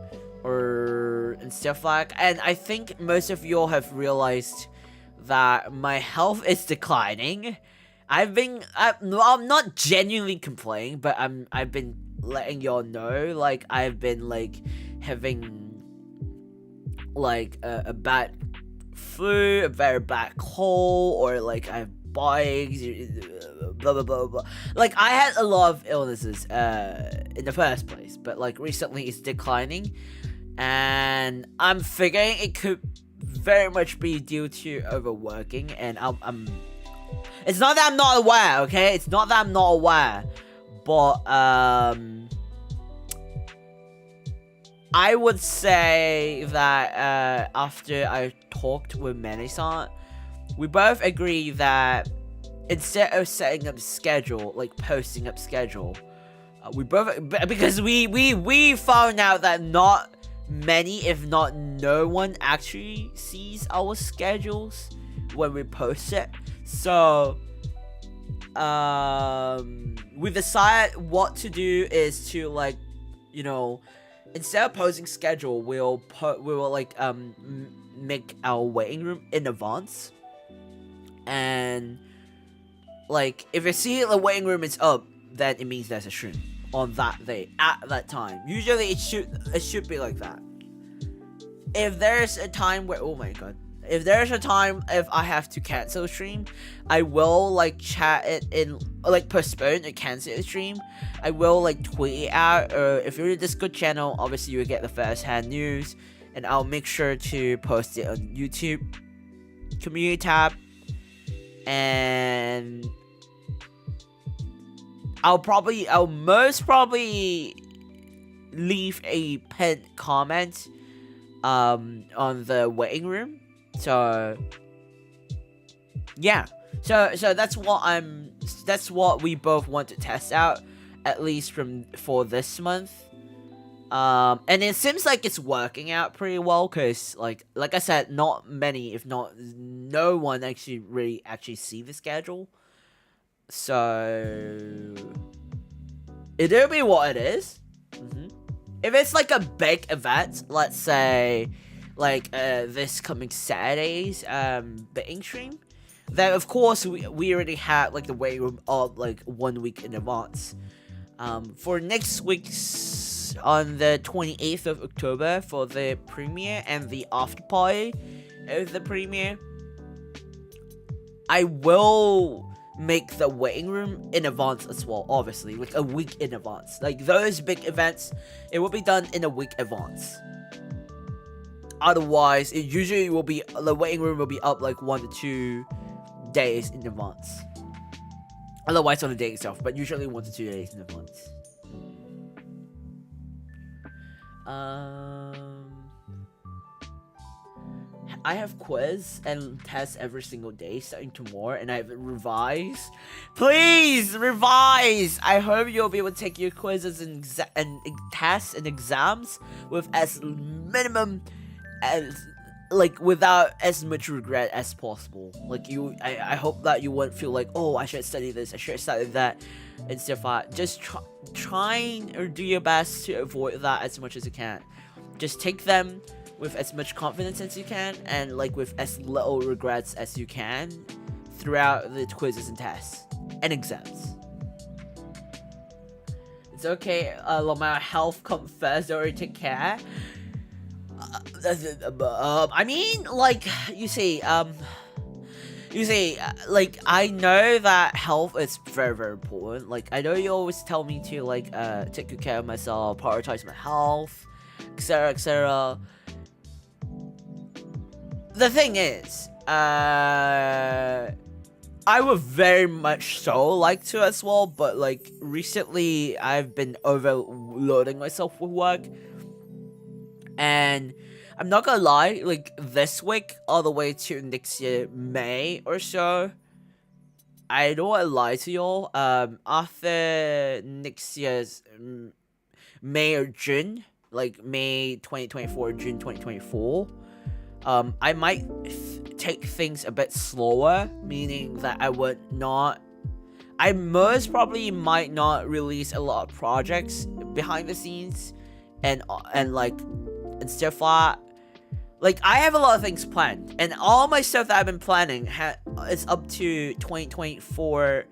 and stuff like. And I think most of y'all have realized that my health is declining. I'm not genuinely complaining, but I've been letting y'all know, like, I've been like having like a bad flu, a very bad cold, or like I have bugs, blah blah blah blah. Like, I had a lot of illnesses in the first place, but like recently it's declining, and I'm figuring it could very much be due to overworking. And I'm it's not that I'm not aware, okay? It's not that I'm not aware, but I would say that after I talked with Kaissart, we both agree that instead of setting up schedule, like posting up schedule, we both, because we found out that not many, if not no one, actually sees our schedules when we post it. So we decided what to do is to, like, you know, instead of posting schedule, we will like make our waiting room in advance. And like, if you see the waiting room is up, then it means there's a stream on that day at that time. Usually it should be like that. If there's a time where, oh my god, if there's a time if I have to cancel a stream, I will like chat it in, like postpone or cancel a stream. I will like tweet it out, or if you're in the Discord channel, obviously you'll get the first hand news, and I'll make sure to post it on YouTube community tab. And I'll most probably leave a pinned comment on the waiting room. So yeah, so that's what we both want to test out, at least for this month. And it seems like it's working out pretty well, because like I said, not many, if not no one actually see the schedule. So it'll be what it is. If it's like a big event, let's say like this coming Saturday's betting stream, then of course we already have like the waiting room up like 1 week in advance. For next week's, on the 28th of October, for the premiere and the after party of the premiere, I will make the waiting room in advance as well, obviously, like a week in advance. Like those big events, it will be done in a week advance. Otherwise, it usually will be, the waiting room will be up like 1 to 2 days in advance. Otherwise on the day itself, but usually 1 to 2 days in advance. I have quiz and tests every single day starting tomorrow, and I've revised. Please revise! I hope you'll be able to take your quizzes and tests and exams with as minimum as, like, without as much regret as possible. Like, I hope that you won't feel like, oh, I should study this, I should study that, and stuff like that. Just try or do your best to avoid that as much as you can. Just take them with as much confidence as you can, and like with as little regrets as you can throughout the quizzes and tests and exams. It's okay, let my health come first, or take care. I mean, like, you see, like, I know that health is very, very important. Like, I know you always tell me to, like, take good care of myself, prioritize my health, etc., etc. The thing is, I would very much so like to as well, but like recently I've been overloading myself with work, and I'm not gonna lie, like this week all the way to next year May or so, I don't wanna lie to y'all, after next year's May or June, like May 2024, June 2024, I might take things a bit slower, meaning that I most probably might not release a lot of projects behind the scenes, and stuff like I have a lot of things planned, and all my stuff that I've been planning is up to 2024,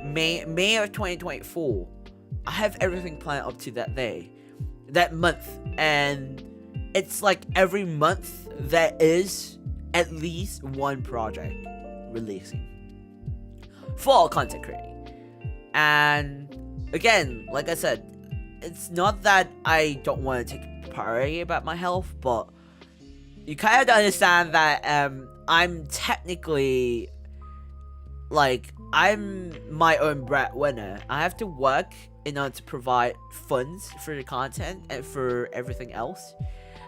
May of 2024. I have everything planned up to that month, and it's like every month there is at least one project releasing for content creating. And again, like I said, it's not that I don't want to take priority about my health, but you kind of understand that I'm technically, like, I'm my own breadwinner. I have to work in order to provide funds for the content and for everything else.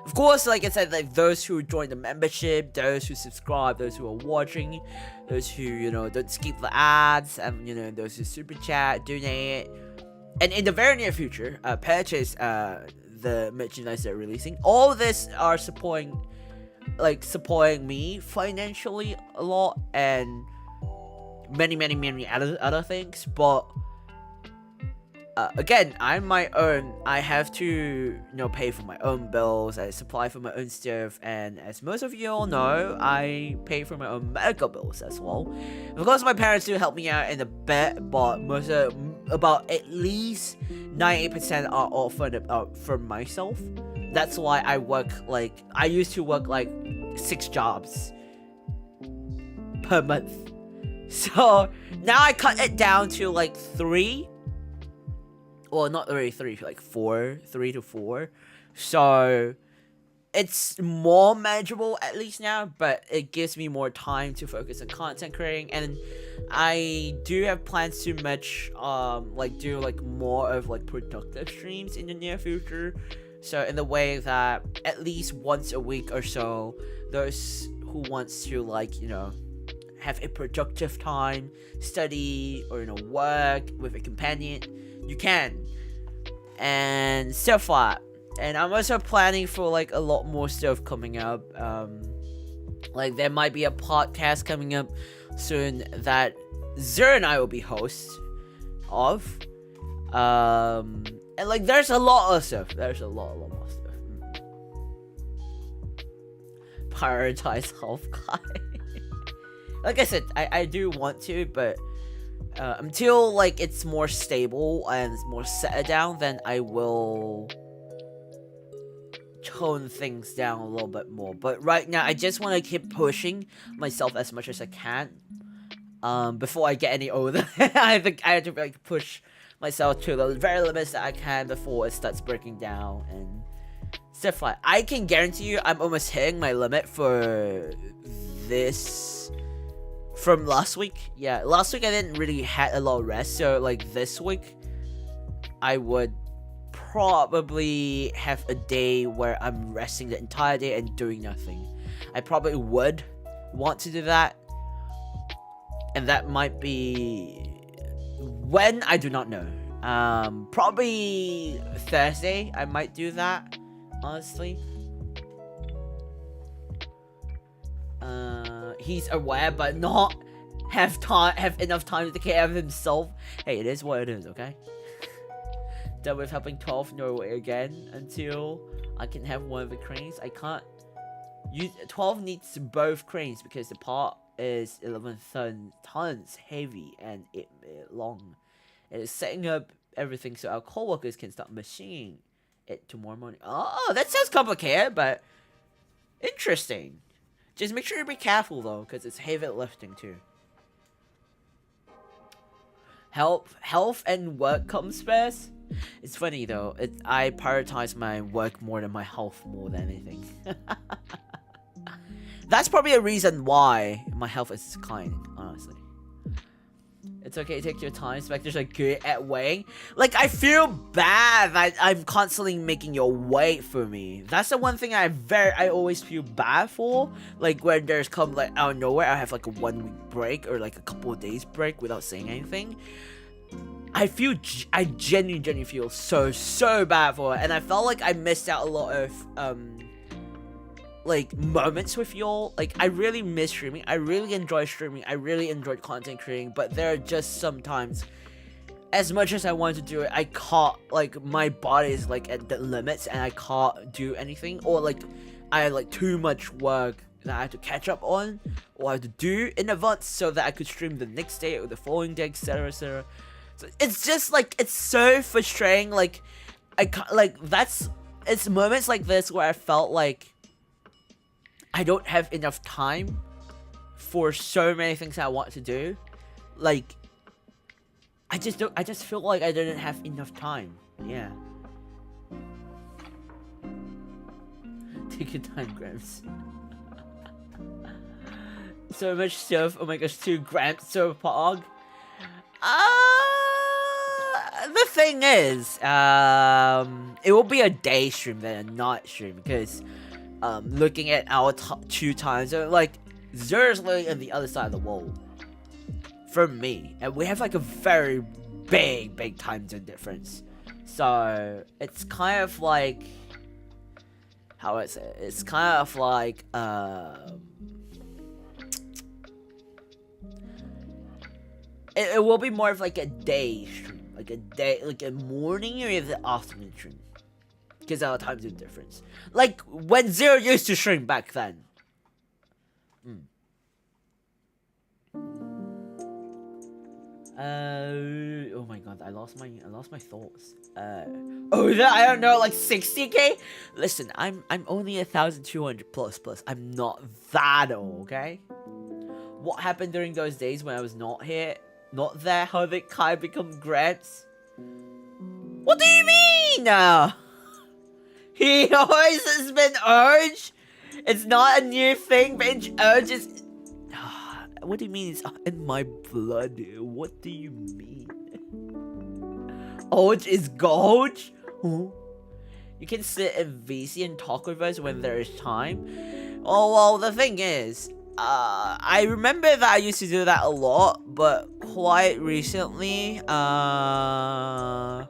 Of course, like I said, like those who join the membership, those who subscribe, those who are watching, those who, you know, don't skip the ads, and, you know, those who super chat, donate, and in the very near future, purchase the merchandise they're releasing. All of this are supporting me financially a lot, and many other things. But again, I'm my own. I have to, you know, pay for my own bills. I supply for my own stuff, and as most of you all know, I pay for my own medical bills as well. Of course, my parents do help me out in a bit, but about at least 90% are all funded out from myself. That's why I used to work like 6 jobs per month. So now I cut it down to like 3. Well, not really 3, like 4, 3 to 4. So it's more manageable at least now, but it gives me more time to focus on content creating, and I do have plans to do like more of like productive streams in the near future. So in the way that at least once a week or so, those who wants to, like, you know, have a productive time, study, or, you know, work with a companion, you can. And stuff like that. And I'm also planning for like a lot more stuff coming up. Like there might be a podcast coming up soon that Zer and I will be hosts of. And like there's a lot of stuff. There's a lot more stuff. Prioritize health, guy. Like I said, I do want to, but until like it's more stable and it's more settled down, then I will tone things down a little bit more. But right now, I just want to keep pushing myself as much as I can. Before I get any older, I think I have to like push myself to the very limits that I can before it starts breaking down and stuff like. I can guarantee you, I'm almost hitting my limit for this. From last week, yeah, last week I didn't really had a lot of rest, so like this week, I would probably have a day where I'm resting the entire day and doing nothing. I probably would want to do that, and that might be when, I do not know. Probably Thursday I might do that, honestly. He's aware, but not have enough time to take care of himself. Hey, it is what it is, okay? Done with helping 12 Norway again until I can have one of the cranes. I can't use 12 needs both cranes because the part is 11 tons heavy and it long. It is setting up everything so our co-workers can start machining it tomorrow morning. Oh, that sounds complicated, but interesting. Just make sure you be careful though, because it's heavy lifting too. Health and work comes first. It's funny though. I prioritize my work more than my health more than anything. That's probably a reason why my health is declining, honestly. It's okay, take your time. Specters are good at weighing. Like, I feel bad that I'm constantly making your weight for me. That's the one thing I always feel bad for. Like, when there's come, like, out of nowhere, I have, like, a 1 week break or, like, a couple of days break without saying anything. I genuinely feel so bad for it. And I felt like I missed out a lot of, like, moments with y'all. Like, I really miss streaming. I really enjoy streaming. I really enjoyed content creating, but there are just sometimes, as much as I want to do it, I can't, like, my body is, like, at the limits, and I can't do anything, or, like, I have, like, too much work that I have to catch up on, or I have to do in advance, so that I could stream the next day, or the following day, etc, etc. So, it's just, like, it's so frustrating, like, I can't, like, it's moments like this where I felt like I don't have enough time for so many things I want to do. Like, I just feel like I didn't have enough time. Yeah. Take your time, Grams. So much stuff. Oh my gosh, 2 grams so pog. the thing is, it will be a day stream than a night stream because, looking at our two times, like, Zer's literally on the other side of the wall from me, and we have like a very big time zone difference. So it's kind of like, how I say it? It's kind of like, it will be more of like a day stream, like a morning or the afternoon stream, because our time zone difference. Like when Zero used to stream back then. Oh my god, I lost my thoughts. I don't know, like 60k? Listen, I'm only 1,200 plus. I'm not that old, okay? What happened during those days when I was not there? How did Kai become Grants? What do you mean? He always has been Urge? It's not a new thing, but Urge is... What do you mean it's in my blood? What do you mean? Urge is Gulch? Huh? You can sit in VC and talk with us when there is time? Oh, well, the thing is, I remember that I used to do that a lot, but quite recently, I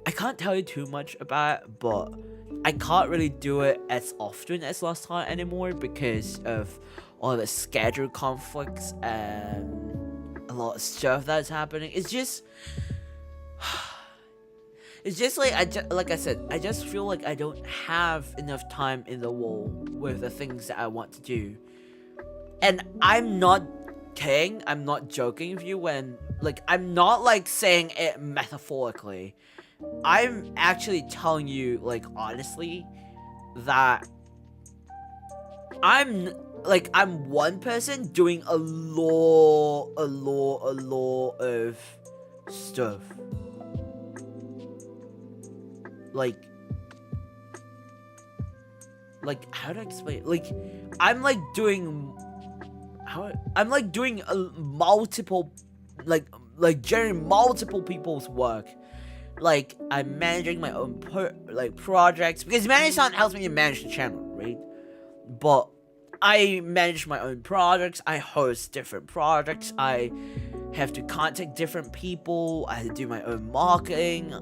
can't tell you too much about it, but I can't really do it as often as last time anymore because of all the schedule conflicts and a lot of stuff that's happening. It's just like I said, I just feel like I don't have enough time in the wall with the things that I want to do. And I'm not kidding, I'm not joking with you when, like, I'm not like saying it metaphorically. I'm actually telling you, like, honestly, that I'm one person doing a lot of stuff. Like, how do I explain it? Like, I'm doing multiple, generating multiple people's work. Like, I'm managing my own projects, because management helps me to manage the channel, right? But I manage my own projects, I host different projects, I have to contact different people, I have to do my own marketing.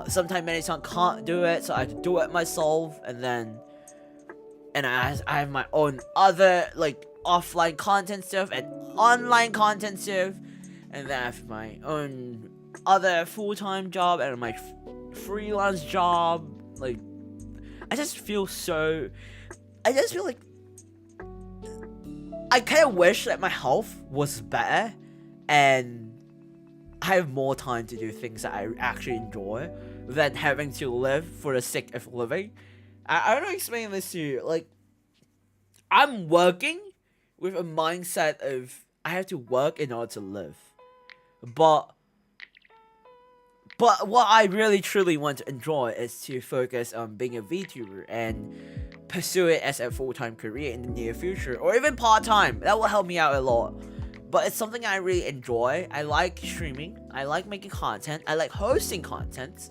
Sometimes management can't do it, so I have to do it myself, and I have my own other, like, offline content stuff and online content stuff, and then I have my own other full-time job and my freelance job. Like, I just feel like I kind of wish that my health was better and I have more time to do things that I actually enjoy than having to live for the sake of living. I don't explain this to you. Like, I'm working with a mindset of I have to work in order to live. But what I really truly want to enjoy is to focus on being a VTuber and pursue it as a full-time career in the near future, or even part-time. That will help me out a lot. But it's something I really enjoy. I like streaming, I like making content, I like hosting content,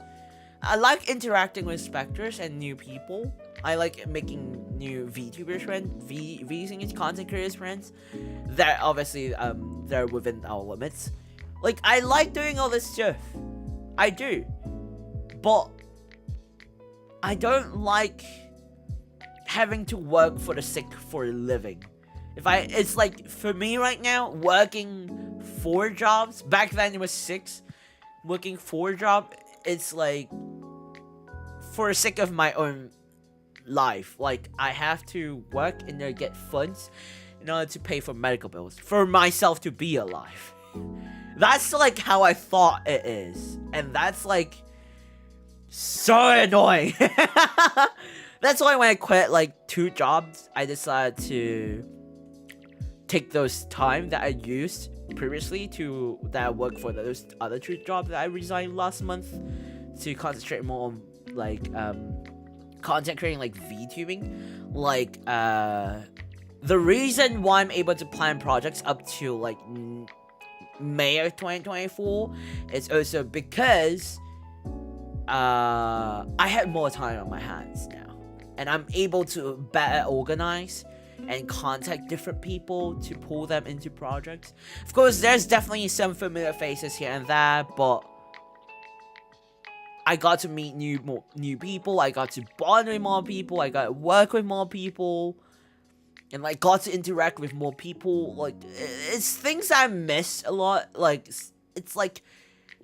I like interacting with spectators and new people, I like making new VTuber friends, VTuber content creators friends, that obviously they're within our limits. Like, I like doing all this stuff, I do, but I don't like having to work for the sake for a living. It's like, for me right now, working 4 jobs, back then it was 6, working 4 jobs, it's like, for the sake of my own life. Like, I have to work in order to get funds in order to pay for medical bills, for myself to be alive. That's like how I thought it is, and that's like so annoying. That's why when I quit like 2 jobs, I decided to take those time that I used previously that I worked for those other 2 jobs that I resigned last month, to concentrate more on like content creating, like VTubing. Like, the reason why I'm able to plan projects up to like May of 2024 is also because I had more time on my hands now, and I'm able to better organize and contact different people to pull them into projects. Of course, there's definitely some familiar faces here and there, but I got to meet new people, I got to bond with more people, I got to work with more people, and like got to interact with more people. Like, it's things I miss a lot. Like, it's like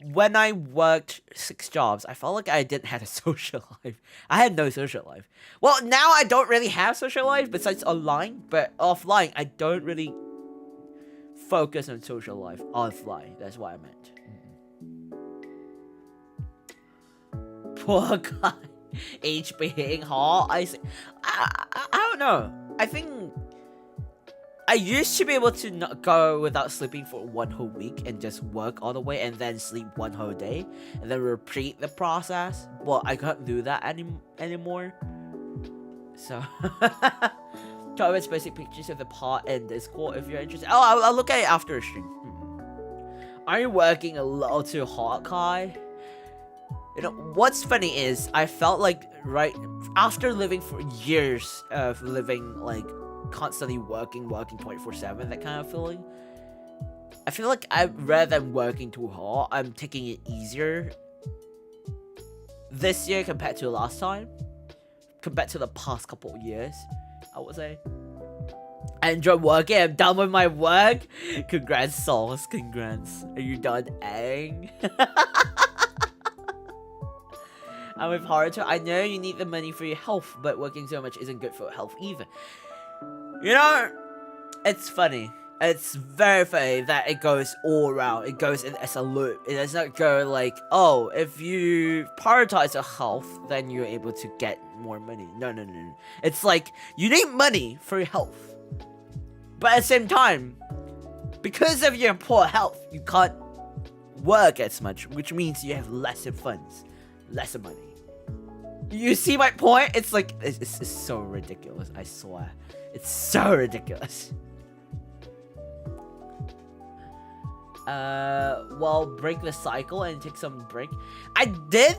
when I worked 6 jobs, I felt like I didn't have a social life. I had no social life. Well, now I don't really have social life besides online, but offline I don't really focus on social life offline. That's what I meant. Poor guy. HB hitting hard. I don't know. I think I used to be able to not go without sleeping for 1 whole week and just work all the way and then sleep 1 whole day and then repeat the process. But I can't do that anymore. So Thomas basic pictures of the pot and Discord if you're interested. Oh, I'll look at it after a stream. Are you working a little too hard, Kai? You know, what's funny is, I felt like right after living for years of living like constantly working 24/7, that kind of feeling, I feel like rather than working too hard, I'm taking it easier this year compared to last time, compared to the past couple of years, I would say. I enjoy working. I'm done with my work. Congrats, Sauce. Congrats. Are you done, Aang? And with Haruto, I know you need the money for your health, but working so much isn't good for health either. You know, it's funny. It's very funny that it goes all around. It goes as a loop. It does not go like, oh, if you prioritize your health, then you're able to get more money. No. It's like, you need money for your health. But at the same time, because of your poor health, you can't work as much, which means you have lesser funds, lesser money. You see my point? It's like, it's so ridiculous, I swear. It's so ridiculous. Well, break the cycle and take some break. I did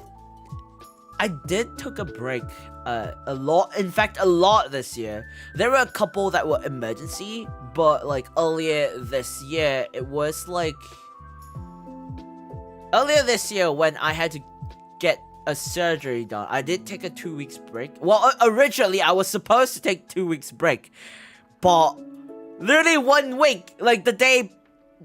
took a break, a lot. In fact, a lot this year. There were a couple that were emergency, but like earlier this year, it was like earlier this year when I had to get a surgery done. I did take a 2 weeks break. Well, originally I was supposed to take 2 weeks break, but literally 1 week, like the day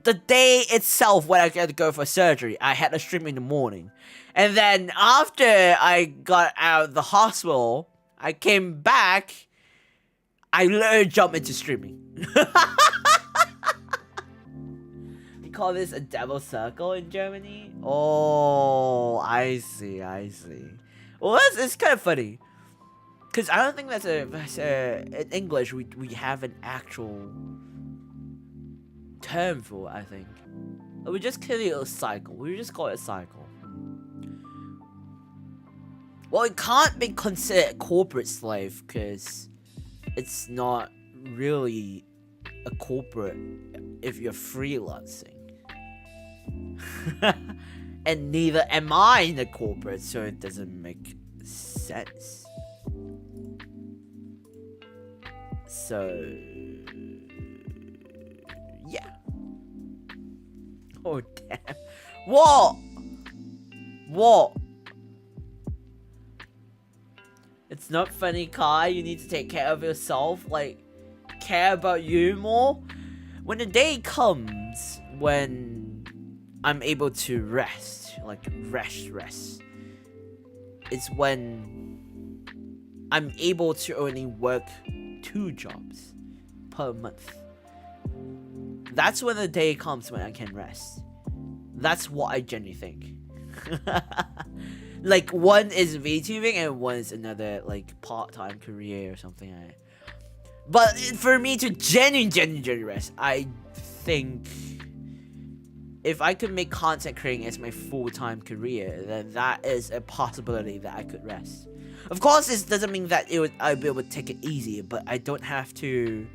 itself when I had to go for surgery, I had a stream in the morning. And then after I got out of the hospital, I came back, I literally jumped into streaming. We call this a devil circle in Germany? Oh, I see. Well, it's kind of funny. Because I don't think that's in English, we have an actual term for it, I think. We just call it a cycle. We just call it a cycle. Well, it can't be considered a corporate slave because it's not really a corporate if you're freelancing. And neither am I in a corporate, so it doesn't make sense. So yeah. Oh damn. What? It's not funny, Kai. You need to take care of yourself. Like, care about you more. When the day comes when I'm able to rest, like rest, it's when I'm able to only work 2 jobs per month. That's when the day comes when I can rest. That's what I genuinely think. Like, one is VTubing and one is another like part-time career or something like that. But for me to genuinely rest, I think if I could make content creating as my full-time career, then that is a possibility that I could rest. Of course, this doesn't mean that I'd be able to take it easy, but I don't have to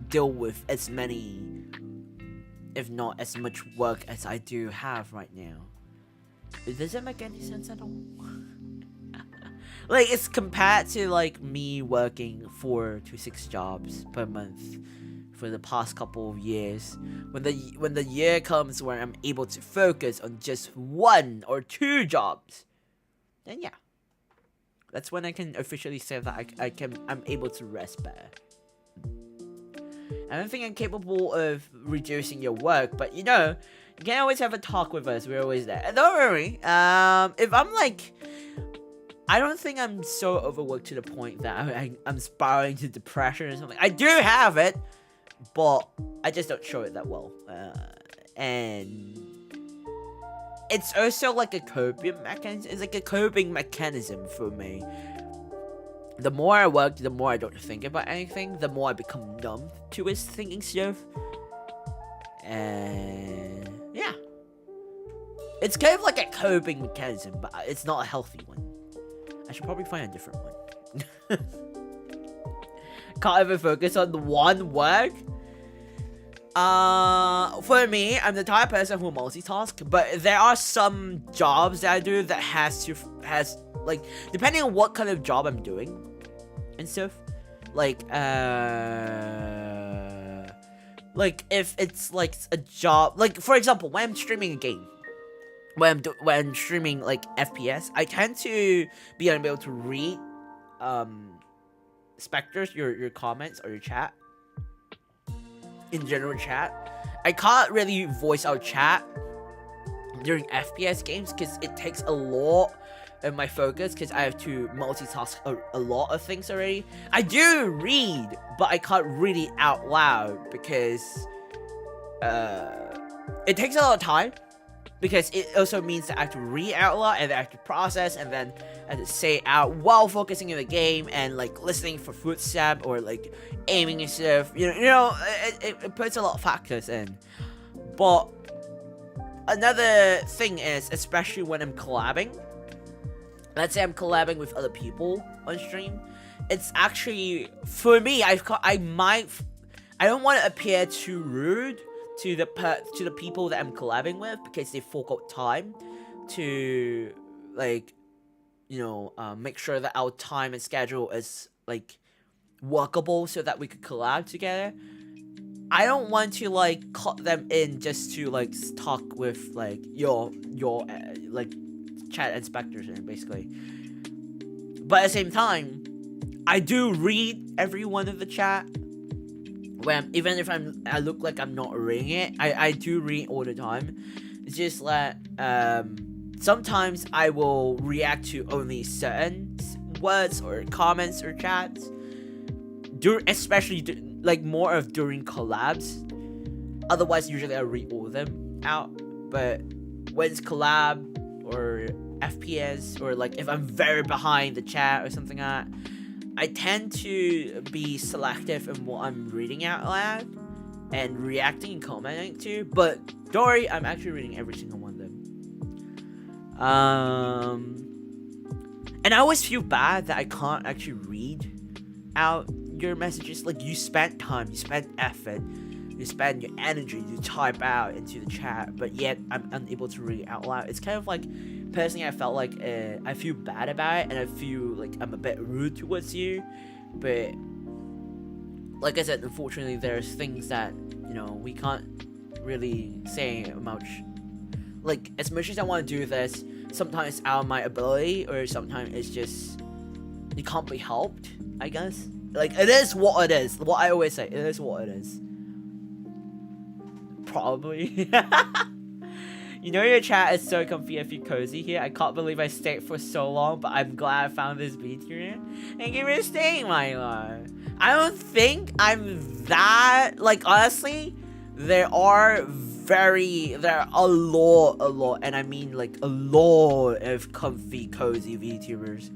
deal with as many if not as much work as I do have right now. Does it make any sense at all? Like, it's compared to like me working 4 to 6 jobs per month for the past couple of years. When the year comes where I'm able to focus on just 1 or 2 jobs, then yeah, that's when I can officially say that I'm able to rest better. I don't think I'm capable of reducing your work, but you know, you can always have a talk with us. We're always there. And don't worry. If I'm like, I don't think I'm so overworked to the point that I'm spiraling to depression or something. I do have it, but I just don't show it that well. And it's also like a coping mechanism. It's like a coping mechanism for me. The more I work, the more I don't think about anything. The more I become numb to his thinking stuff. And yeah, it's kind of like a coping mechanism, but it's not a healthy one. I should probably find a different one. Can't ever focus on the one work. For me, I'm the type of person who multitask, but there are some jobs that I do that has like, depending on what kind of job I'm doing and stuff, like if it's like a job, like for example, when I'm streaming a game, when I'm streaming like FPS, I tend to be unable to read specters, your comments or your chat. In general chat, I can't really voice out chat during FPS games because it takes a lot of my focus, because I have to multitask a lot of things already. I do read, but I can't read it out loud because it takes a lot of time, because it also means that I have to read out loud and then I have to process and then I have to say it out while focusing in the game and like listening for footsteps or like aiming and stuff. You know, it puts a lot of factors in. But another thing is, especially when I'm collabing, let's say I'm collabing with other people on stream, it's actually, for me, I don't want to appear too rude to the people that I'm collabing with, because they forgot time to, like, you know, make sure that our time and schedule is like workable so that we could collab together. I don't want to like cut them in just to like talk with like your like chat inspectors and basically. But at the same time, I do read every one of the chat. When even if I look like I'm not reading it, I do read all the time. It's just that sometimes I will react to only certain words or comments or chats, especially like more of during collabs. Otherwise, usually I read all of them out. But when it's collab or FPS, or like if I'm very behind the chat or something like that, I tend to be selective in what I'm reading out loud and reacting and commenting to. But don't worry, I'm actually reading every single one of them. And I always feel bad that I can't actually read out your messages. Like, you spent time, you spent effort, you spend your energy to type out into the chat, but yet I'm unable to read it out loud. It's kind of like, personally, I felt like I feel bad about it, and I feel like I'm a bit rude towards you. But like I said, unfortunately, there's things that, you know, we can't really say much. Like, as much as I want to do this, sometimes it's out of my ability, or sometimes it's just, it can't be helped, I guess. Like, it is what it is. What I always say, it is what it is. Probably. You know, your chat is so comfy and feel cozy here. I can't believe I stayed for so long, but I'm glad I found this beat here. Thank you for staying, my lord. I don't think I'm that, like, honestly, there are a lot, and I mean like a lot of comfy, cozy VTubers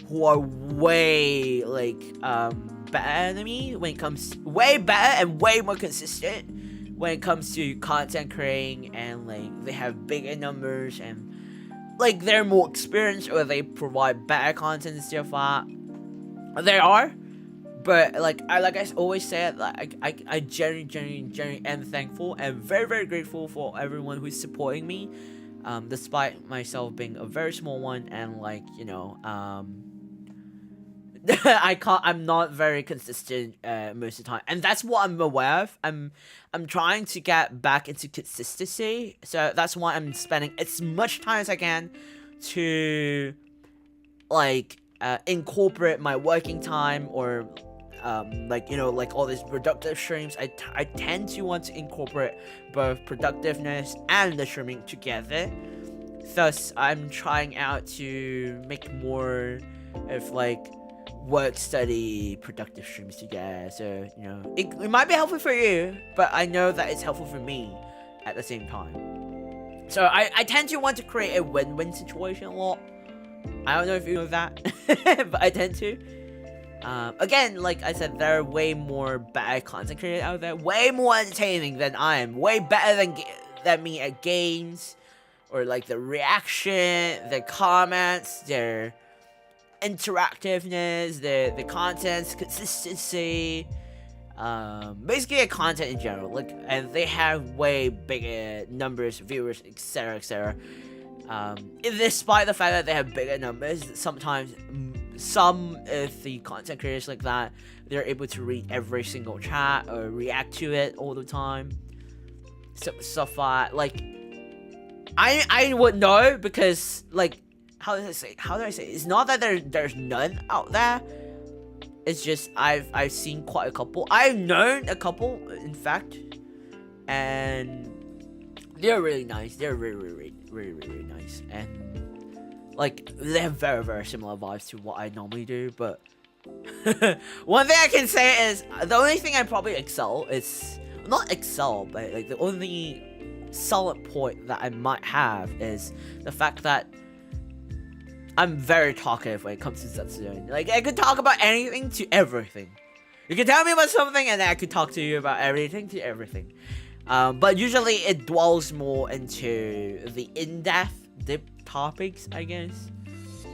who are way, like, better than me when it comes, way better and way more consistent when it comes to content creating, and like they have bigger numbers and like they're more experienced, or they provide better content and stuff like that. There are, But like I always say, like I genuinely am thankful and very grateful for everyone who's supporting me, despite myself being a very small one, and like, you know, I'm not very consistent most of the time, and that's what I'm aware of. I'm trying to get back into consistency, so that's why I'm spending as much time as I can to like incorporate my working time, or like, you know, like all these productive streams. I tend to want to incorporate both productiveness and the streaming together. Thus, I'm trying out to make more of like work, study, productive streams together. So, you know, it might be helpful for you, but I know that it's helpful for me at the same time. So I tend to want to create a win-win situation a lot. I don't know if you know that, but I tend to. Again, like I said, there are way more better content creators out there, way more entertaining than I am, way better than me at games, or like the reaction, the comments, their interactiveness, the content's consistency, basically the content in general. Like, and they have way bigger numbers, viewers, etc. Despite the fact that they have bigger numbers, sometimes some of the content creators like that, they're able to read every single chat or react to it all the time. Stuff like I would know, because like, how do I say it? It's not that there's none out there. It's just I've seen quite a couple. I've known a couple, in fact, and they're really nice. They're really nice, and like they have very similar vibes to what I normally do. But one thing I can say is the only thing I probably not excel, but like the only solid point that I might have is the fact that I'm very talkative when it comes to Zetsudo. Like, I could talk about anything to everything. You can tell me about something, and I could talk to you about everything to everything. But usually it dwells more into the in-depth, deep topics, I guess.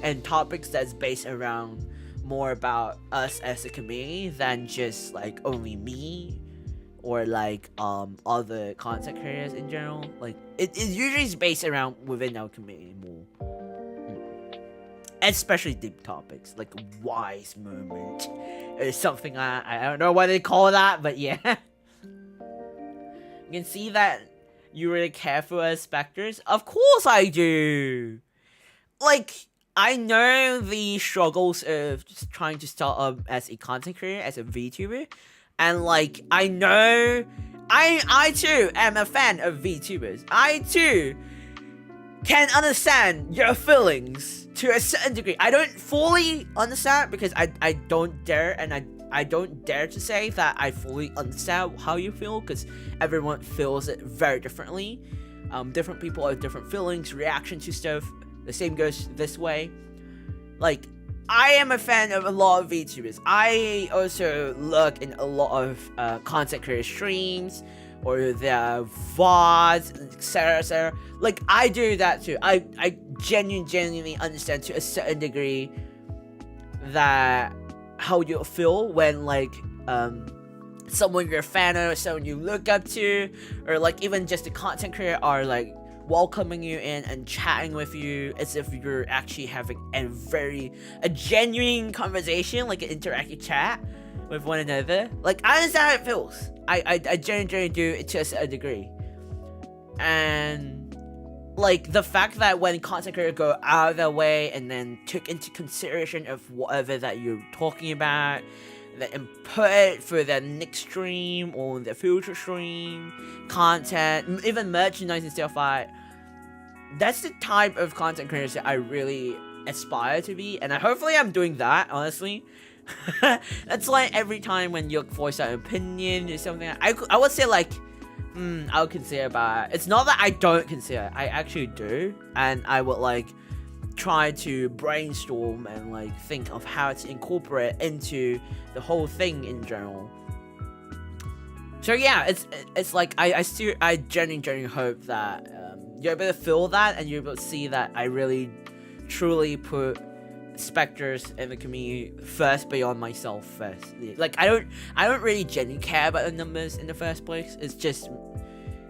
And topics that's based around more about us as a community than just, like, only me. Or, like, other content creators in general. Like, it usually is based around within our community more. Especially deep topics, like wise moment, or something. I don't know what they call that, but yeah. You can see that you really care for us specters. Of course I do. Like, I know the struggles of just trying to start up as a content creator, as a VTuber, and like, I know, I too am a fan of VTubers. I too can understand your feelings to a certain degree. I don't fully understand, because I don't dare, and I don't dare to say that I fully understand how you feel, because everyone feels it very differently. Different people have different feelings, reaction to stuff. The same goes this way. Like, I am a fan of a lot of VTubers. I also look in a lot of content creator streams, or their VODs, etc. Like, I do that too. I genuinely understand to a certain degree that how you feel when, like, someone you're a fan of, someone you look up to, or like even just the content creator are like welcoming you in and chatting with you as if you're actually having a genuine conversation, like an interactive chat with one another. Like, I understand how it feels. I genuinely do it to a certain degree. And like, the fact that when content creators go out of their way and then took into consideration of whatever that you're talking about, the input for their next stream or their future stream, content, even merchandise and stuff like that, that's the type of content creators that I really aspire to be, and hopefully I'm doing that, honestly. That's like every time when you voice out an opinion or something, I would say like, I'll consider about it. It's not that I don't consider it, I actually do, and I would like try to brainstorm and like think of how to incorporate into the whole thing in general. So yeah, it's like I genuinely hope that you're able to feel that, and you're able to see that I really truly put specters in the community first beyond myself first. Like I don't really genuinely care about the numbers in the first place. It's just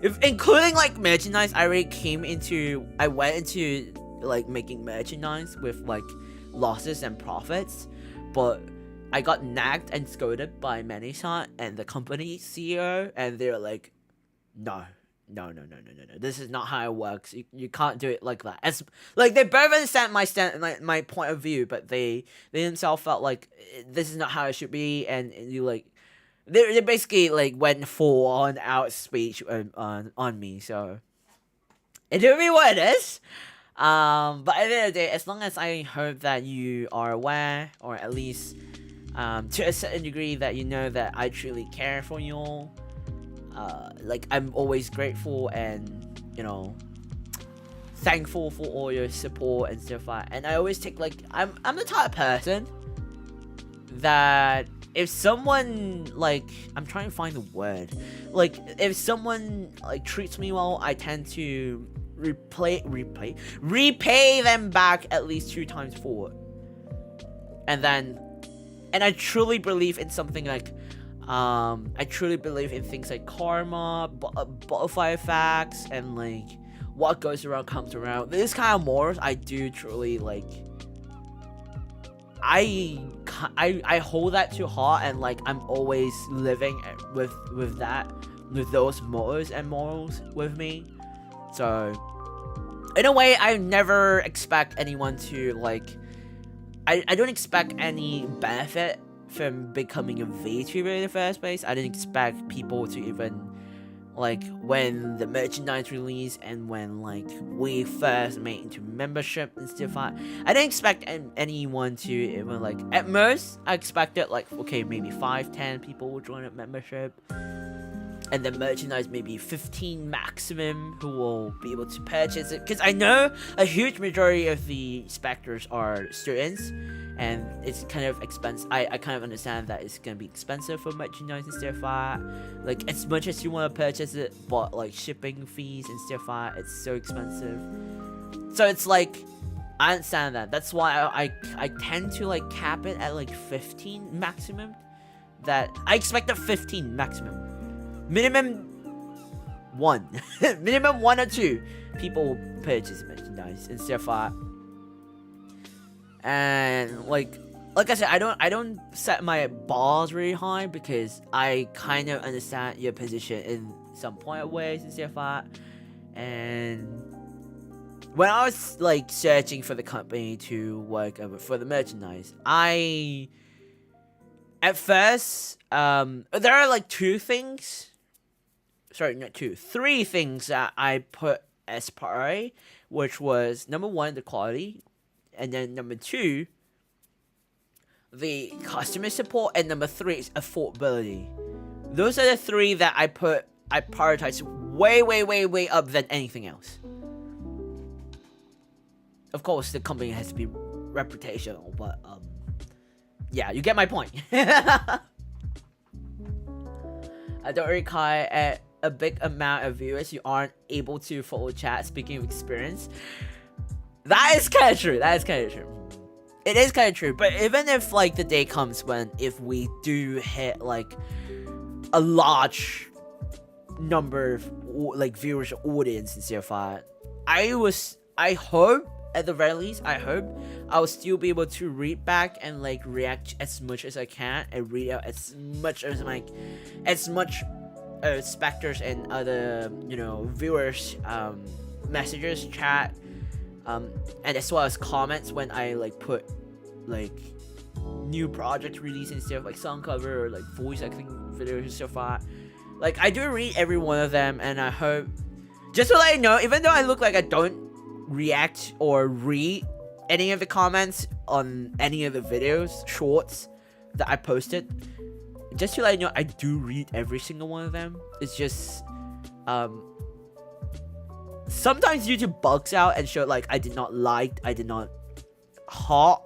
if including like merchandise, I went into like making merchandise with like losses and profits, but I got nagged and scolded by Kaissart and the company CEO, and they're like, no, this is not how it works. You can't do it like that. As like they both understand my point of view, but they themselves felt like this is not how it should be, and you like they basically like went full on out speech on me. So it will be what it is. But at the end of the day, as long as I hope that you are aware, or at least to a certain degree, that you know that I truly care for you all. Like I'm always grateful and thankful for all your support and stuff like that. And I always take like I'm the type of person that if someone like I'm trying to find the word, like if someone like treats me well, I tend to repay them back at least 2 times forward. And I truly believe in something like I truly believe in things like karma, butterfly effects, and like what goes around comes around. This kind of morals I do truly like. I hold that to heart, and like I'm always living with those mottos and morals with me. So in a way, I never expect anyone to like. I don't expect any benefit from becoming a VTuber in the first place. I didn't expect people to even like when the merchandise release and when like we first made into membership and stuff like I didn't expect anyone to even like at most I expected like okay maybe 5-10 people will join a membership, and the merchandise maybe 15 maximum who will be able to purchase it, because I know a huge majority of the specters are students, and it's kind of expensive. I kind of understand that it's gonna be expensive for merchandise and stuff like as much as you want to purchase it, but like shipping fees and stuff it's so expensive. So it's like I understand that. That's why I tend to like cap it at like 15 maximum. That I expect a 15 maximum. Minimum 1 minimum 1 or 2 people will purchase merchandise and stuff and like I said, I don't set my bars really high, because I kind of understand your position in some point of ways and stuff and when I was like searching for the company to work for the merchandise, at first there are like 3 things that I put as priority, which was number 1, the quality, and then number 2, the customer support, and number 3 is affordability. Those are the 3 that I prioritize way up than anything else. Of course, the company has to be reputational, but yeah, you get my point. I don't require a big amount of viewers. You aren't able to follow chat. Speaking of experience, that is kind of true. It is kind of true. But even if like the day comes when if we do hit like a large number of like viewers or audience and stuff, I hope at the very least, I hope I'll still be able to read back and like react as much as I can and read out as much specters and other viewers messages, chat, and as well as comments when I like put like new project release and stuff, like song cover or like voice acting videos and stuff like I do read every one of them, and I hope, just so that I know, even though I look like I don't react or read any of the comments on any of the videos shorts that I posted, just to let you know, I do read every single one of them. It's just sometimes YouTube bugs out and show like I did not heart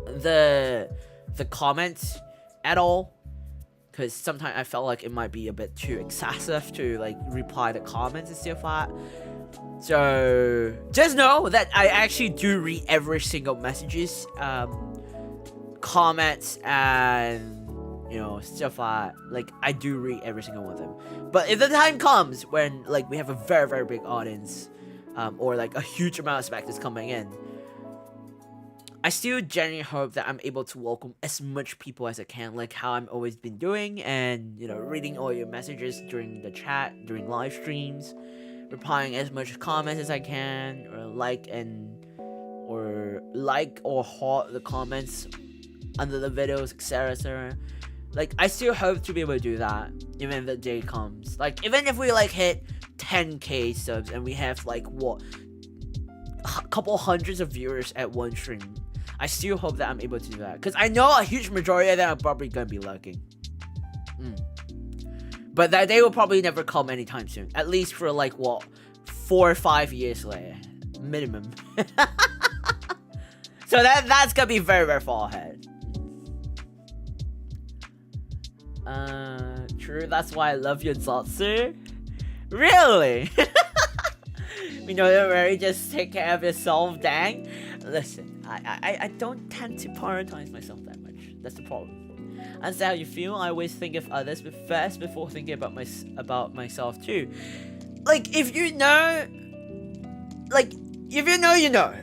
the comments at all, because sometimes I felt like it might be a bit too excessive to like reply the comments and stuff like that. So just know that I actually do read every single messages, comments, and stuff like I do read every single one of them. But if the time comes when like we have a very, very big audience, or like a huge amount of spectators coming in, I still genuinely hope that I'm able to welcome as much people as I can, like how I'm always been doing, and reading all your messages during the chat, during live streams, replying as much comments as I can, or like or heart the comments under the videos, etc. Like I still hope to be able to do that, even if the day comes. Like even if we like hit 10k subs and we have like a couple hundreds of viewers at one stream, I still hope that I'm able to do that, because I know a huge majority of them are probably gonna be lurking. But that day will probably never come anytime soon. At least for like 4 or 5 years later, minimum. So that's gonna be very, very far ahead. True. That's why I love your Zatsu. Really? Don't worry. Just take care of yourself, dang. Listen, I don't tend to prioritize myself that much. That's the problem. Understand how you feel. I always think of others first before thinking about myself too. Like if you know, you know.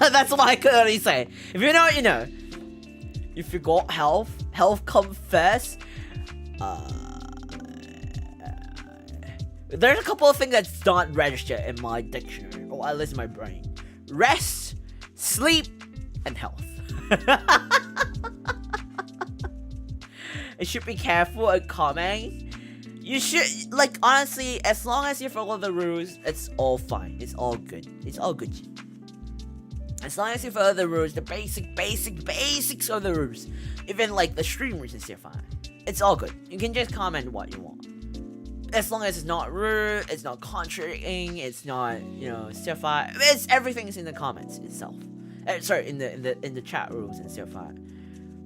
That's what I could only say. If you know, you know. You forgot health. Health comes first. There's a couple of things that's not registered in my dictionary, or at least in my brain. Rest, sleep, and health. You should be careful at commenting. You should, like, honestly, as long as you follow the rules, it's all fine. It's all good. It's all good. As long as you follow the rules, the basics of the rules, even like the streamers and stuff, it's all good. You can just comment what you want. As long as it's not rude, it's not contradicting, it's not, stuff like it's everything's in the comments itself. Sorry, in the chat rules and stuff like.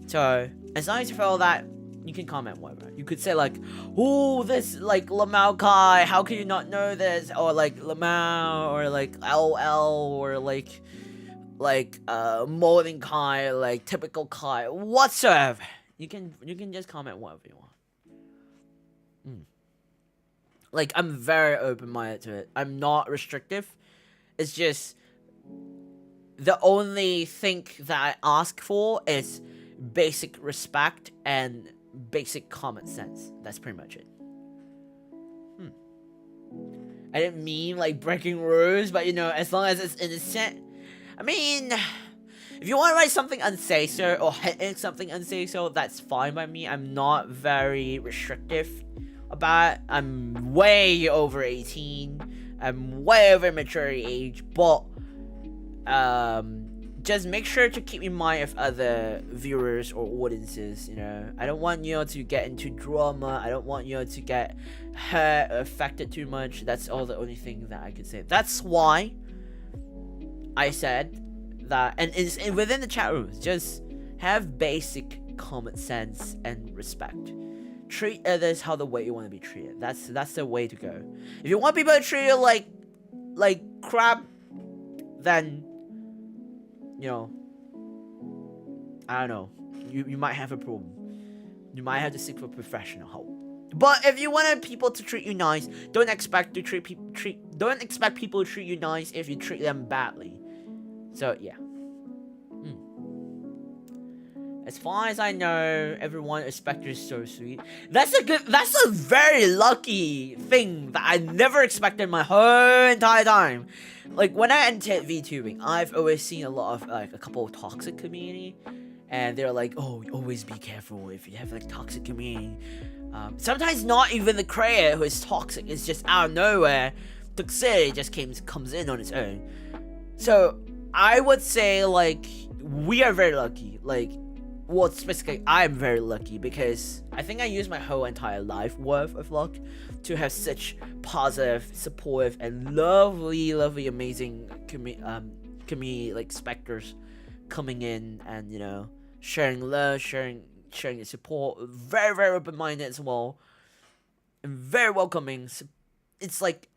So as long as you follow that, you can comment whatever. You could say like, oh, this like Lamau Kai, how can you not know this? Or like Lamau, or like LL, or like molding Kai, like typical Kai, whatsoever. You can just comment whatever you want. Like I'm very open-minded to it. I'm not restrictive. It's just the only thing that I ask for is basic respect and basic common sense. That's pretty much it. I didn't mean like breaking rules, but as long as it's innocent. I mean, if you want to write something unsafe or hit something unsafe, that's fine by me. I'm not very restrictive about it. I'm way over 18. I'm way over maturity age, but just make sure to keep in mind of other viewers or audiences. I don't want you to get into drama. I don't want you to get hurt or affected too much. That's all the only thing that I could say. That's why I said that, and within the chat rooms, just have basic common sense and respect. Treat others how the way you want to be treated. That's the way to go. If you want people to treat you like crap, then I don't know. You might have a problem. You might have to seek for professional help. But if you want people to treat you nice, don't expect people to treat you nice if you treat them badly. So yeah. As far as I know, everyone at Spectre is so sweet. That's a very lucky thing that I never expected my whole entire time. Like when I entered VTubing, I've always seen a lot of like a couple of toxic community, and they're like, oh, always be careful if you have like toxic community. Sometimes not even the creator who is toxic, it's just out of nowhere. Toxicity just comes in on its own. So I would say like we are very lucky. Like, well, specifically, I'm very lucky because I think I used my whole entire life worth of luck to have such positive, supportive, and lovely, amazing community like specters coming in and sharing love, sharing showing the support, very, very open-minded as well, and very welcoming. So it's like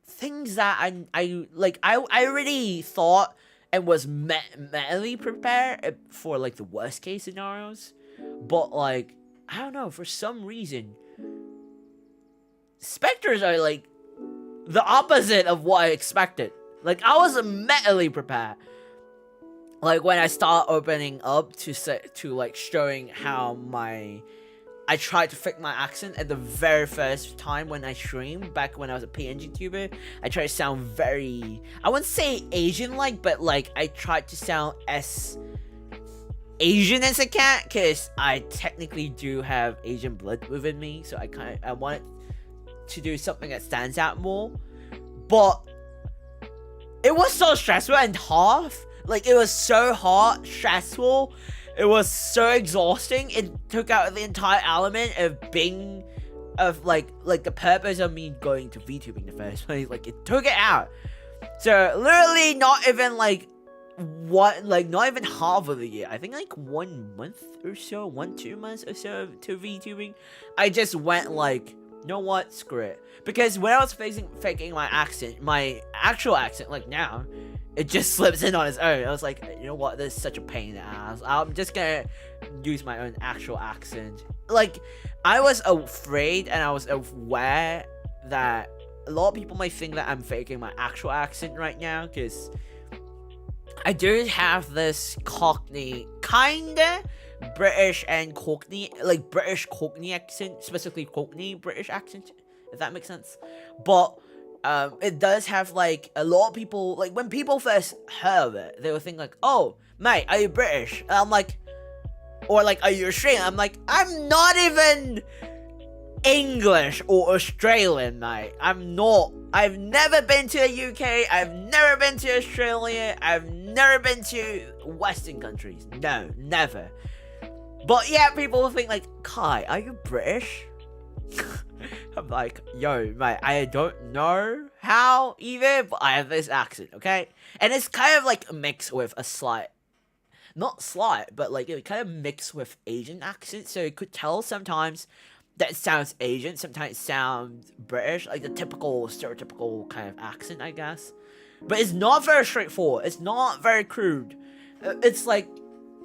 things that I already thought and was mentally prepared for like the worst case scenarios, but like I don't know, for some reason specters are like the opposite of what I expected. Like I was mentally prepared. Like when I start opening up to like showing how I tried to fix my accent at the very first time when I streamed, back when I was a PNG tuber. I tried to sound very, I wouldn't say Asian-like, but like I tried to sound as Asian as I can, because I technically do have Asian blood within me, so I wanted to do something that stands out more. But it was so stressful and tough. Like it was so hard, stressful. It was so exhausting. It took out the entire element of being, of like the purpose of me going to VTubing in the first place. Like it took it out. So literally not even like not even half of the year. I think like 1 month or so, 2 months or so to VTubing. I just went like, you know what, screw it. Because when I was faking my accent, my actual accent, like now, it just slips in on its own. I was like, you know what, this is such a pain in the ass. I'm just gonna use my own actual accent. Like, I was afraid and I was aware that a lot of people might think that I'm faking my actual accent right now, because I do have this Cockney, kinda British and Cockney, like British Cockney accent, specifically Cockney British accent, if that makes sense. But it does have like a lot of people, like when people first heard of it, they would think like, oh mate, are you British? And I'm like, or like, are you Australian? I'm like, I'm not even English or Australian, mate. I'm not. I've never been to the UK. I've never been to Australia. I've never been to Western countries. No, never. But yeah, people will think like, Kai, are you British? I'm like, yo, mate, I don't know how either, but I have this accent, okay? And it's kind of like mixed with a slight, not slight, but like it kind of mixed with Asian accent, so you could tell sometimes that it sounds Asian, sometimes it sounds British, like the typical, stereotypical kind of accent, I guess. But it's not very straightforward, it's not very crude. It's like,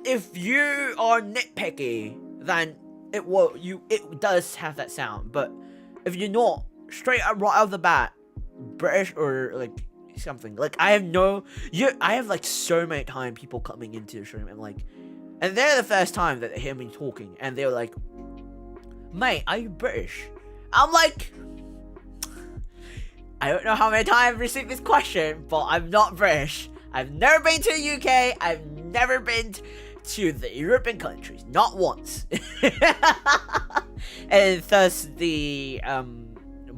if you are nitpicky, then it does have that sound. But if you're not, straight up right out of the bat, British or like something, like I have like so many times people coming into the stream and they're the first time that they hear me talking, and they're like, mate, are you British? I'm like, I don't know how many times I've received this question, but I'm not British. I've never been to the UK. I've never been to the European countries, not once. And thus the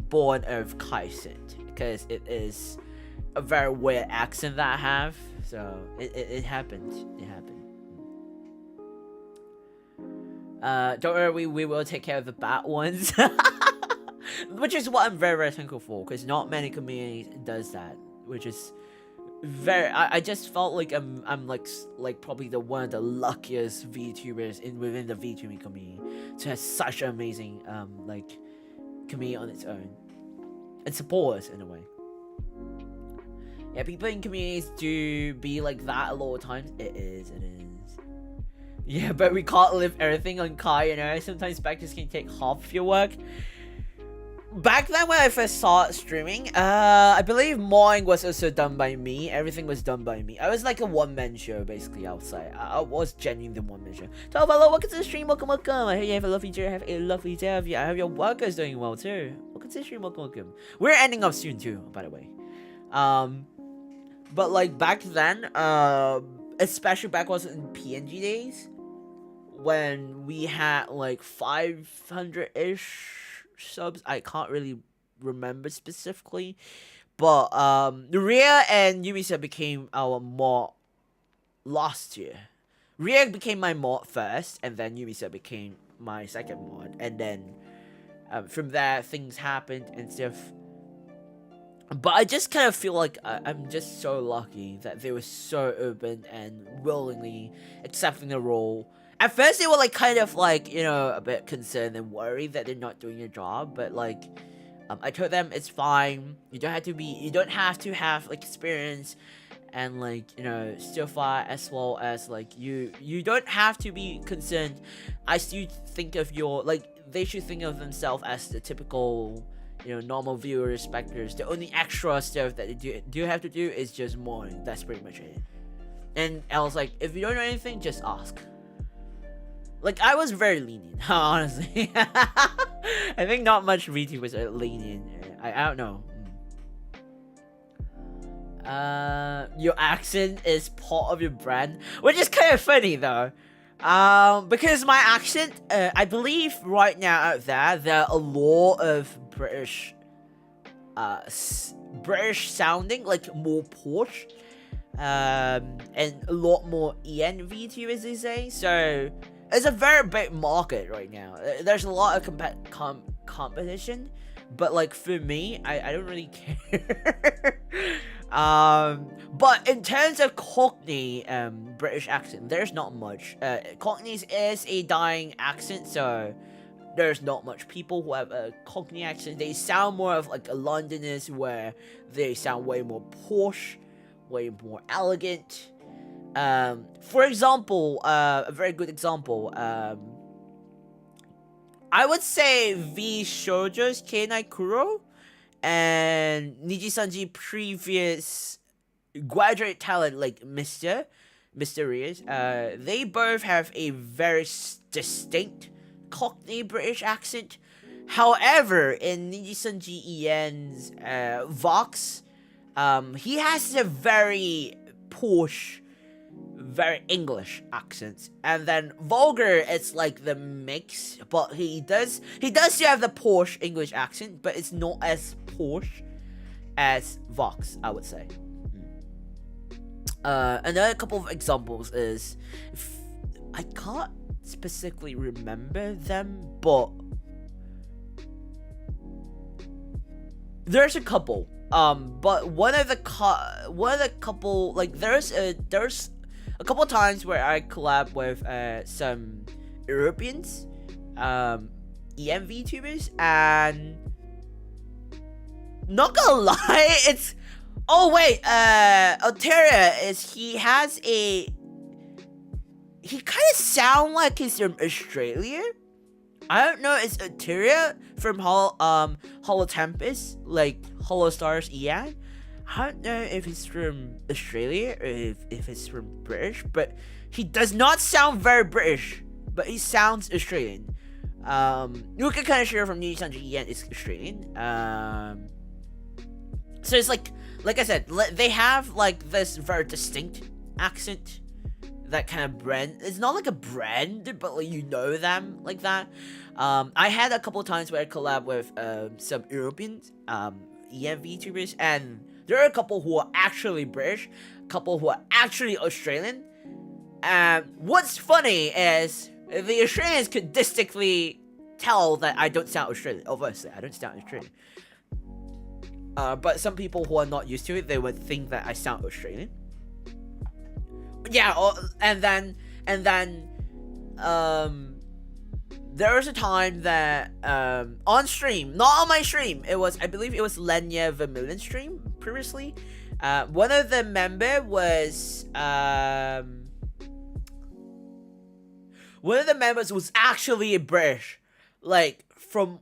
born of Kaissart, because it is a very weird accent that I have. So it happened. It happened. Don't worry, we will take care of the bad ones. Which is what I'm very, very thankful for, because not many communities does that, which is very, I just felt like I'm like probably the one of the luckiest VTubers within the VTubing community to have such an amazing like community on its own and support us in a way. Yeah, people in communities do be like that a lot of times. It is. Yeah, but we can't live everything on Kai, you know. Sometimes specters can take half of your work. Back then when I first started streaming, I believe modding was also done by me. Everything was done by me. I was like a one-man show, basically, outside. I was genuinely the one-man show. So, hello, welcome to the stream, welcome. I hope you have a lovely day, have a lovely day. I hope your work is doing well, too. Welcome to the stream, welcome. We're ending up soon, too, by the way. But, like, back then, especially back was in PNG days, when we had, like, 500-ish subs, I can't really remember specifically, but Ria and Yumisa became our mod last year. Ria became my mod first, and then Yumisa became my second mod, and then from there things happened and stuff. But I just kind of feel like I'm just so lucky that they were so open and willingly accepting the role at first they were like kind of like, you know, a bit concerned and worried that they're not doing your job, but like I told them it's fine. You don't have to have like experience and like, you know, still fly, as well as like you don't have to be concerned. I still think of your, like, they should think of themselves as the typical, you know, normal viewer spectators. The only extra stuff that they do have to do is just mourn. That's pretty much it. And I was like, if you don't know anything, just ask. Like, I was very lenient, honestly. I think not much VTubers are lenient. I don't know. Your accent is part of your brand, which is kind of funny though. Because my accent, I believe right now out there are a lot of British sounding, like more posh, and a lot more EN VTubers these days. So it's a very big market right now. There's a lot of competition, but like for me, I don't really care. But in terms of Cockney British accent, there's not much. Cockney's is a dying accent, so there's not much people who have a Cockney accent. They sound more of like a Londoners, where they sound way more posh, way more elegant. For example, a very good example, I would say V Shoujo's Keinai Kuro and Niji-sanji previous graduate talent, like Mysterious, they both have a very distinct Cockney British accent. However, in Niji-sanji Ien's Vox, he has a very posh, very English accent, and then Vulgar, it's like the mix, but he does still have the posh English accent, but it's not as posh as Vox, I would say. Another couple of examples is, I can't specifically remember them, but there's a couple. But one of the couple, like there's a couple of times where I collab with some Europeans, EM VTubers, and not gonna lie, it's, oh wait, Alteria is, he kind of sound like he's from Australia. I don't know, is Alteria from Hollow Tempest, like Hollow Stars EN? I don't know if he's from Australia or if he's from British, but he does not sound very British, but he sounds Australian. You can kind of share from Niji-sanji EN is Australian. So it's like I said, they have like this very distinct accent, that kind of brand. It's not like a brand, but like you know them like that. I had a couple of times where I collab with some European EM VTubers, and there are a couple who are actually British, a couple who are actually Australian. And what's funny is the Australians could distinctly tell that I don't sound Australian. Obviously, I don't sound Australian. But some people who are not used to it, they would think that I sound Australian. Yeah, and then there was a time that on stream, not on my stream, I believe it was Lenya Vermillion stream previously. One of the member was one of the members was actually British, like from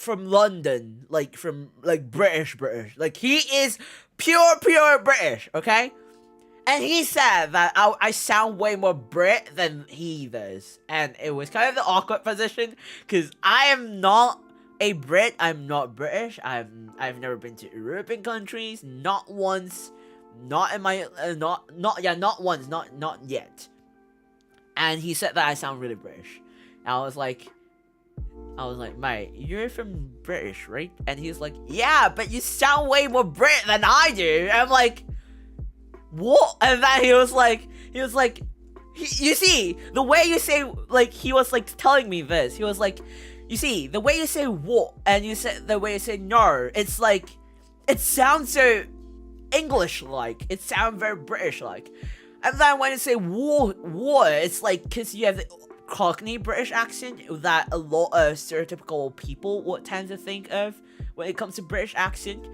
London, like from like British, like he is pure British, okay? And he said that I sound way more Brit than he does. And it was kind of the awkward position, because I am not a Brit, I'm not British, I've never been to European countries, not once, not in my, not once, not yet. And he said that I sound really British. And I was like, mate, you're from British, right? And he's like, yeah, but you sound way more Brit than I do. And I'm like, what? And then he was like, you see, the way you say, like, he was like telling me this. He was like, you see, the way you say what, and you say the way you say no, it's like, it sounds so English-like. It sounds very British-like. And then when you say war, it's like, cause you have Cockney British accent that a lot of stereotypical people would tend to think of when it comes to British accent.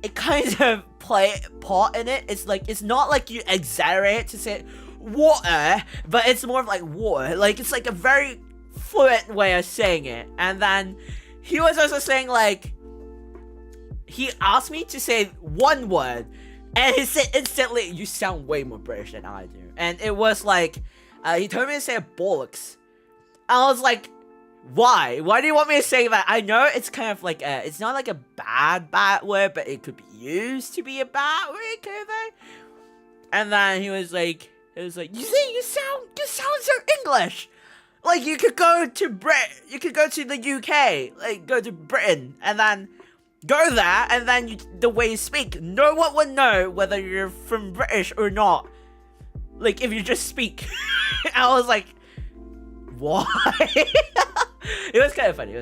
It kind of play part in it. It's like, it's not like you exaggerate to say water, but it's more of like water. Like, it's like a very fluent way of saying it. And then he was also saying, like, he asked me to say one word, and he said instantly, "You sound way more British than I do." And it was like, he told me to say bollocks. I was like, why? Why do you want me to say that? I know it's kind of like it's not like a bad word, but it could be used to be a bad word, kind of thing. And then he was like, you see, you sound so English. Like, you could go to the UK, like go to Britain, and then go there, and then the way you speak, no one would know whether you're from British or not. Like, if you just speak. I was like, why? It was kind of funny.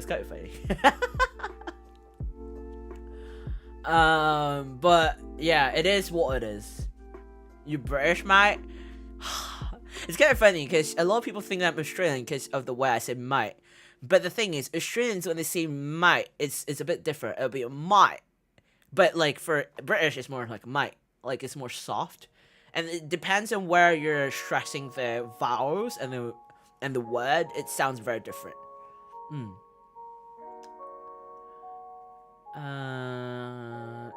But yeah, it is what it is. You British, mate? It's kind of funny because a lot of people think I'm Australian because of the way I say mate. But the thing is, Australians, when they say mate, it's a bit different. It'll be mate. But like for British, it's more like mate. Like, it's more soft. And it depends on where you're stressing the vowels and the word. It sounds very different.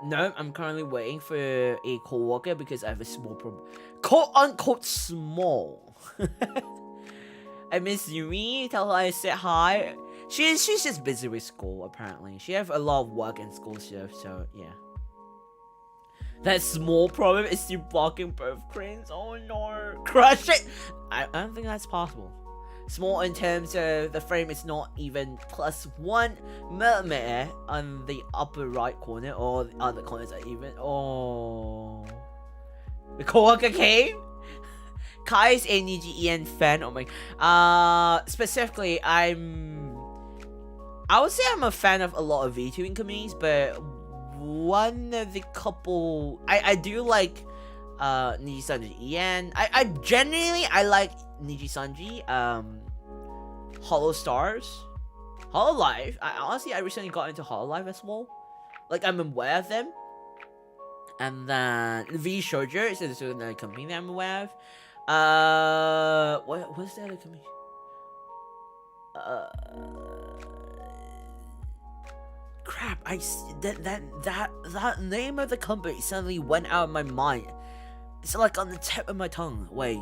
No, I'm currently waiting for a co-worker because I have a small problem. Quote-unquote small. I miss Yumi. Tell her I said hi. She's just busy with school, apparently. She have a lot of work and school stuff, so yeah. That small problem is you blocking both cranes. Oh no. Crush it! I don't think that's possible. Small in terms of the frame is not even +1 millimeter on the upper right corner, or the other corners are even. Oh. The coworker came? Kai's a NGEN fan. Oh my. Specifically, I would say I'm a fan of a lot of VTubing communities, but one of the couple I do like Niji Sanji Ian. I genuinely like Niji Sanji, Hollow Stars, Hollow Life. I recently got into Hollow Life as well. Like, I'm aware of them. And then V Shoujo is another company that I'm aware of. What's the other company? Crap! That name of the company suddenly went out of my mind. It's like on the tip of my tongue. Wait.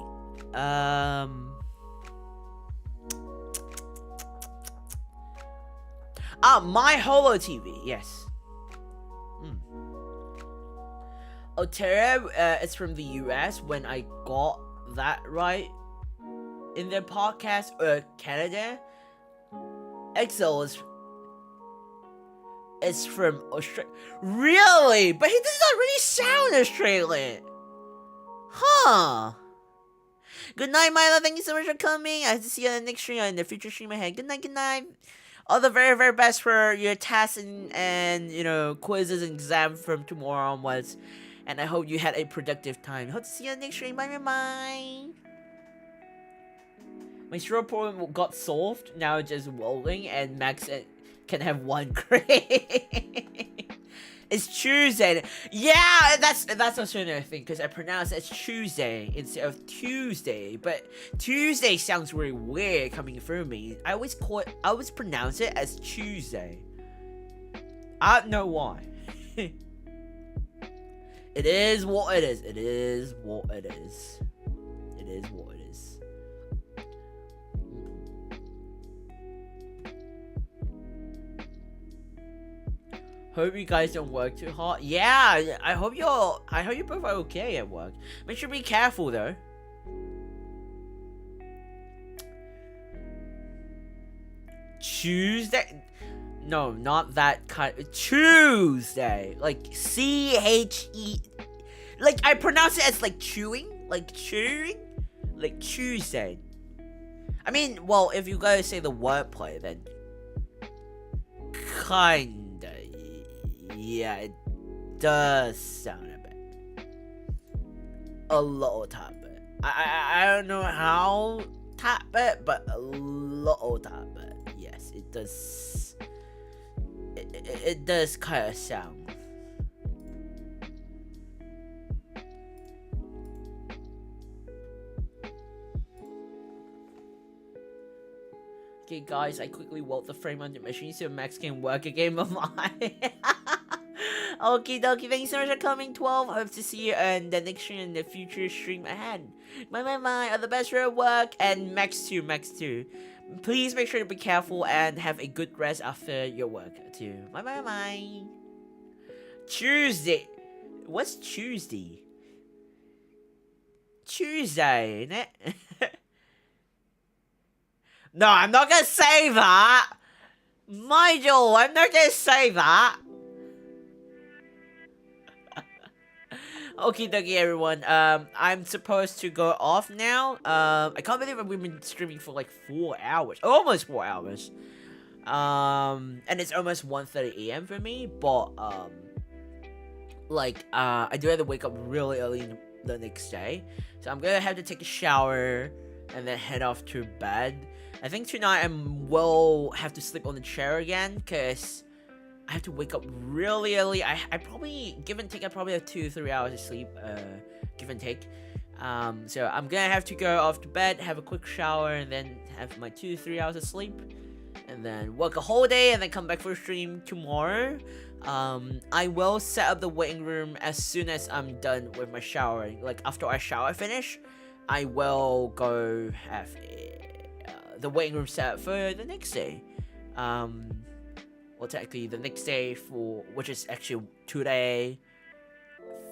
My Holo TV. Yes. Otera is from the US. When I got that right in their podcast, Canada. Excel is from Australia. Really? But he does not really sound Australian. Huh. Good night, Milo. Thank you so much for coming. I have to see you on the next stream or in the future stream ahead. Good night, good night. All the very, very best for your tests and you know, quizzes and exams from tomorrow onwards. And I hope you had a productive time. Hope to see you on the next stream. Bye, bye, bye. My zero problem got solved. Now just rolling, and Max can have one grade. It's Tuesday. Yeah, that's also another thing, because I pronounce it as Tuesday instead of Tuesday. But Tuesday sounds really weird coming through me. I always pronounce it as Tuesday. I don't know why. It is what it is. It is what it is. It is what it is. Hope you guys don't work too hard. Yeah, I hope you both are okay at work. Make sure to be careful though. Tuesday? No, not that kind. Tuesday, like CHE. Like, I pronounce it as like chewing, like Tuesday. I mean, well, if you guys say the wordplay, then kinda. Yeah, it does sound a bit. A little tad bit. I don't know how tad bit, but a little tad bit. Yes, it does. It does kind of sound. Okay, guys, I quickly weld the frame on the machine so Max can work a game of mine. Okie dokie, thank you so much for coming, 12. Hope to see you in the next stream and the future stream ahead. My, all the best for your work, and Max too. Please make sure to be careful and have a good rest after your work too. My. Tuesday. What's Tuesday? Tuesday, isn't it? No, I'm not gonna say that! Nigel, I'm not gonna say that! Okie dokie, everyone. I'm supposed to go off now. I can't believe we've been streaming for like 4 hours. Almost 4 hours. And it's almost 1:30 AM for me, but, I do have to wake up really early the next day. So I'm gonna have to take a shower and then head off to bed. I think tonight I will have to sleep on the chair again, because I have to wake up really early. I probably, give and take, I probably have 2-3 hours of sleep, give and take. So I'm gonna have to go off to bed, have a quick shower, and then have my 2-3 hours of sleep. And then work a whole day, and then come back for a stream tomorrow. I will set up the waiting room as soon as I'm done with my showering. Like, after I shower finish, I will go have the waiting room set up for the next day. Well, technically the next day, for which is actually today,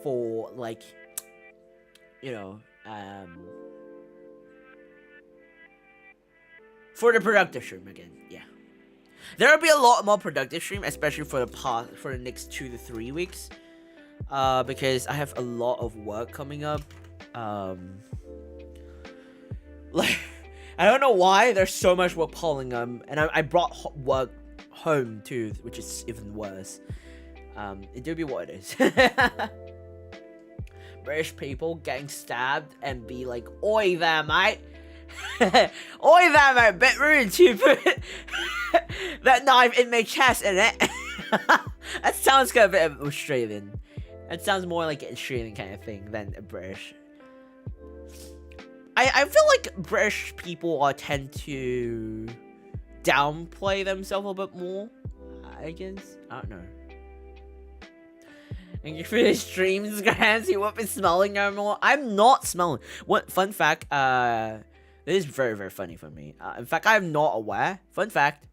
for like, you know, for the productive stream again. Yeah, there will be a lot more productive stream, especially for the next 2 to 3 weeks, because I have a lot of work coming up. Like, I don't know why there's so much work piling up, and I brought work home too, which is even worse. It do be what it is. British people getting stabbed and be like, "Oi there, mate! Oi there, mate! Bit rude to put that knife in my chest, innit?" That sounds kind of a bit of Australian. That sounds more like an Australian kind of thing than a British. I feel like British people tend to downplay themselves a bit more, I guess. I don't know. And you for the streams, guys, you won't be smelling no more. I'm not smelling. What fun fact? This is very, very funny for me. In fact, I'm not aware. Fun fact.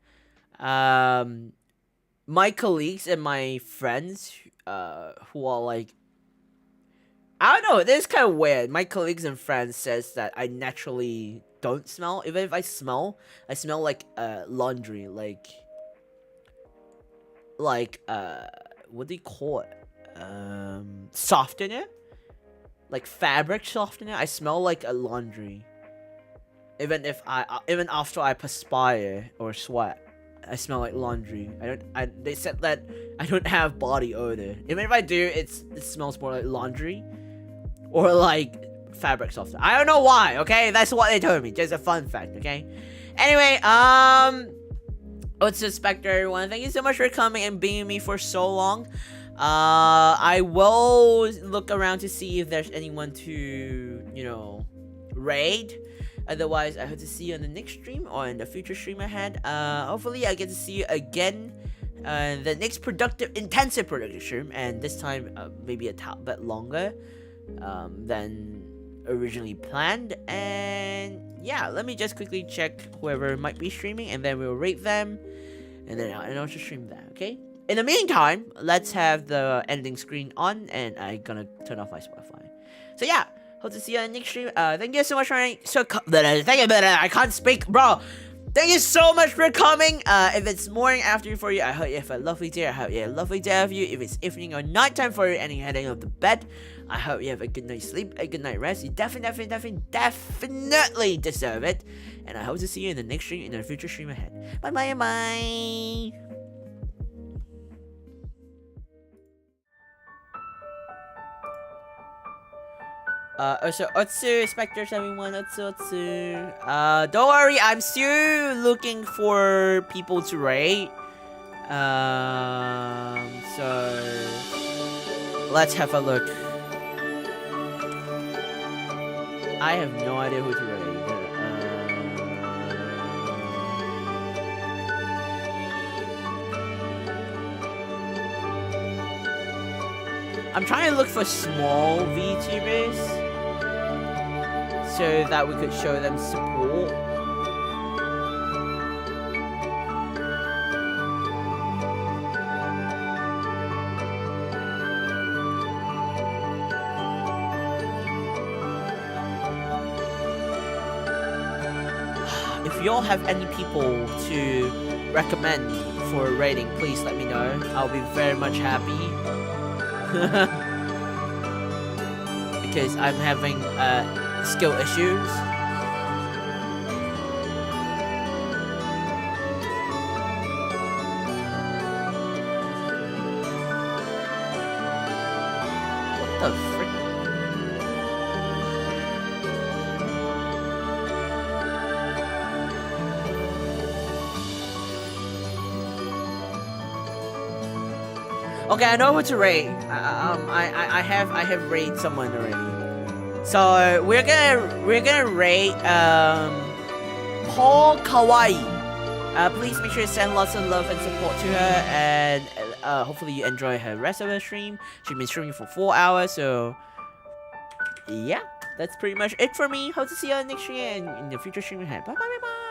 My colleagues and my friends, who are like, I don't know, this is kind of weird. My colleagues and friends says that I naturally don't smell. Even if I smell like laundry, like what do you call it? Softener, like fabric softener. I smell like a laundry. Even after I perspire or sweat, I smell like laundry. They said that I don't have body odor. Even if I do, it smells more like laundry or like fabric softener. I don't know why. Okay, that's what they told me. Just a fun fact. Okay. Anyway, what's the Spectre, everyone? Thank you so much for coming and being with me for so long. I will look around to see if there's anyone to, you know, raid. Otherwise, I hope to see you on the next stream or in the future stream ahead. Hopefully, I get to see you again the next intensive productive stream, and this time maybe a tad bit longer than originally planned. And yeah, let me just quickly check whoever might be streaming, and then we'll rate them, and then I'll just stream that. Okay. In the meantime, let's have the ending screen on, and I'm gonna turn off my Spotify. So yeah, hope to see you on the next stream. Thank you so much for I can't speak, bro. Thank you so much for coming. If it's morning, afternoon for you, I hope you have a lovely day. I hope you have a lovely day of you. If it's evening or nighttime for you and you're heading up to bed, I hope you have a good night's sleep, a good night rest. You definitely deserve it. And I hope to see you in the next stream, in the future stream ahead. Bye. Also, Otsu, Spectre71, Otsu. Don't worry, I'm still looking for people to rate. So let's have a look. I have no idea who to rate. I'm trying to look for small VTubers so that we could show them support. If y'all have any people to recommend for a rating, please let me know. I'll be very much happy. Because I'm having skill issues. What the frick? Okay, I know what to rate. I have rated someone already. So we're gonna rate Paul Kawaii. Please make sure to send lots of love and support to her, and hopefully you enjoy her rest of her stream. She's been streaming for 4 hours, so yeah, that's pretty much it for me. Hope to see you next year and in the future stream ahead. Bye bye bye bye.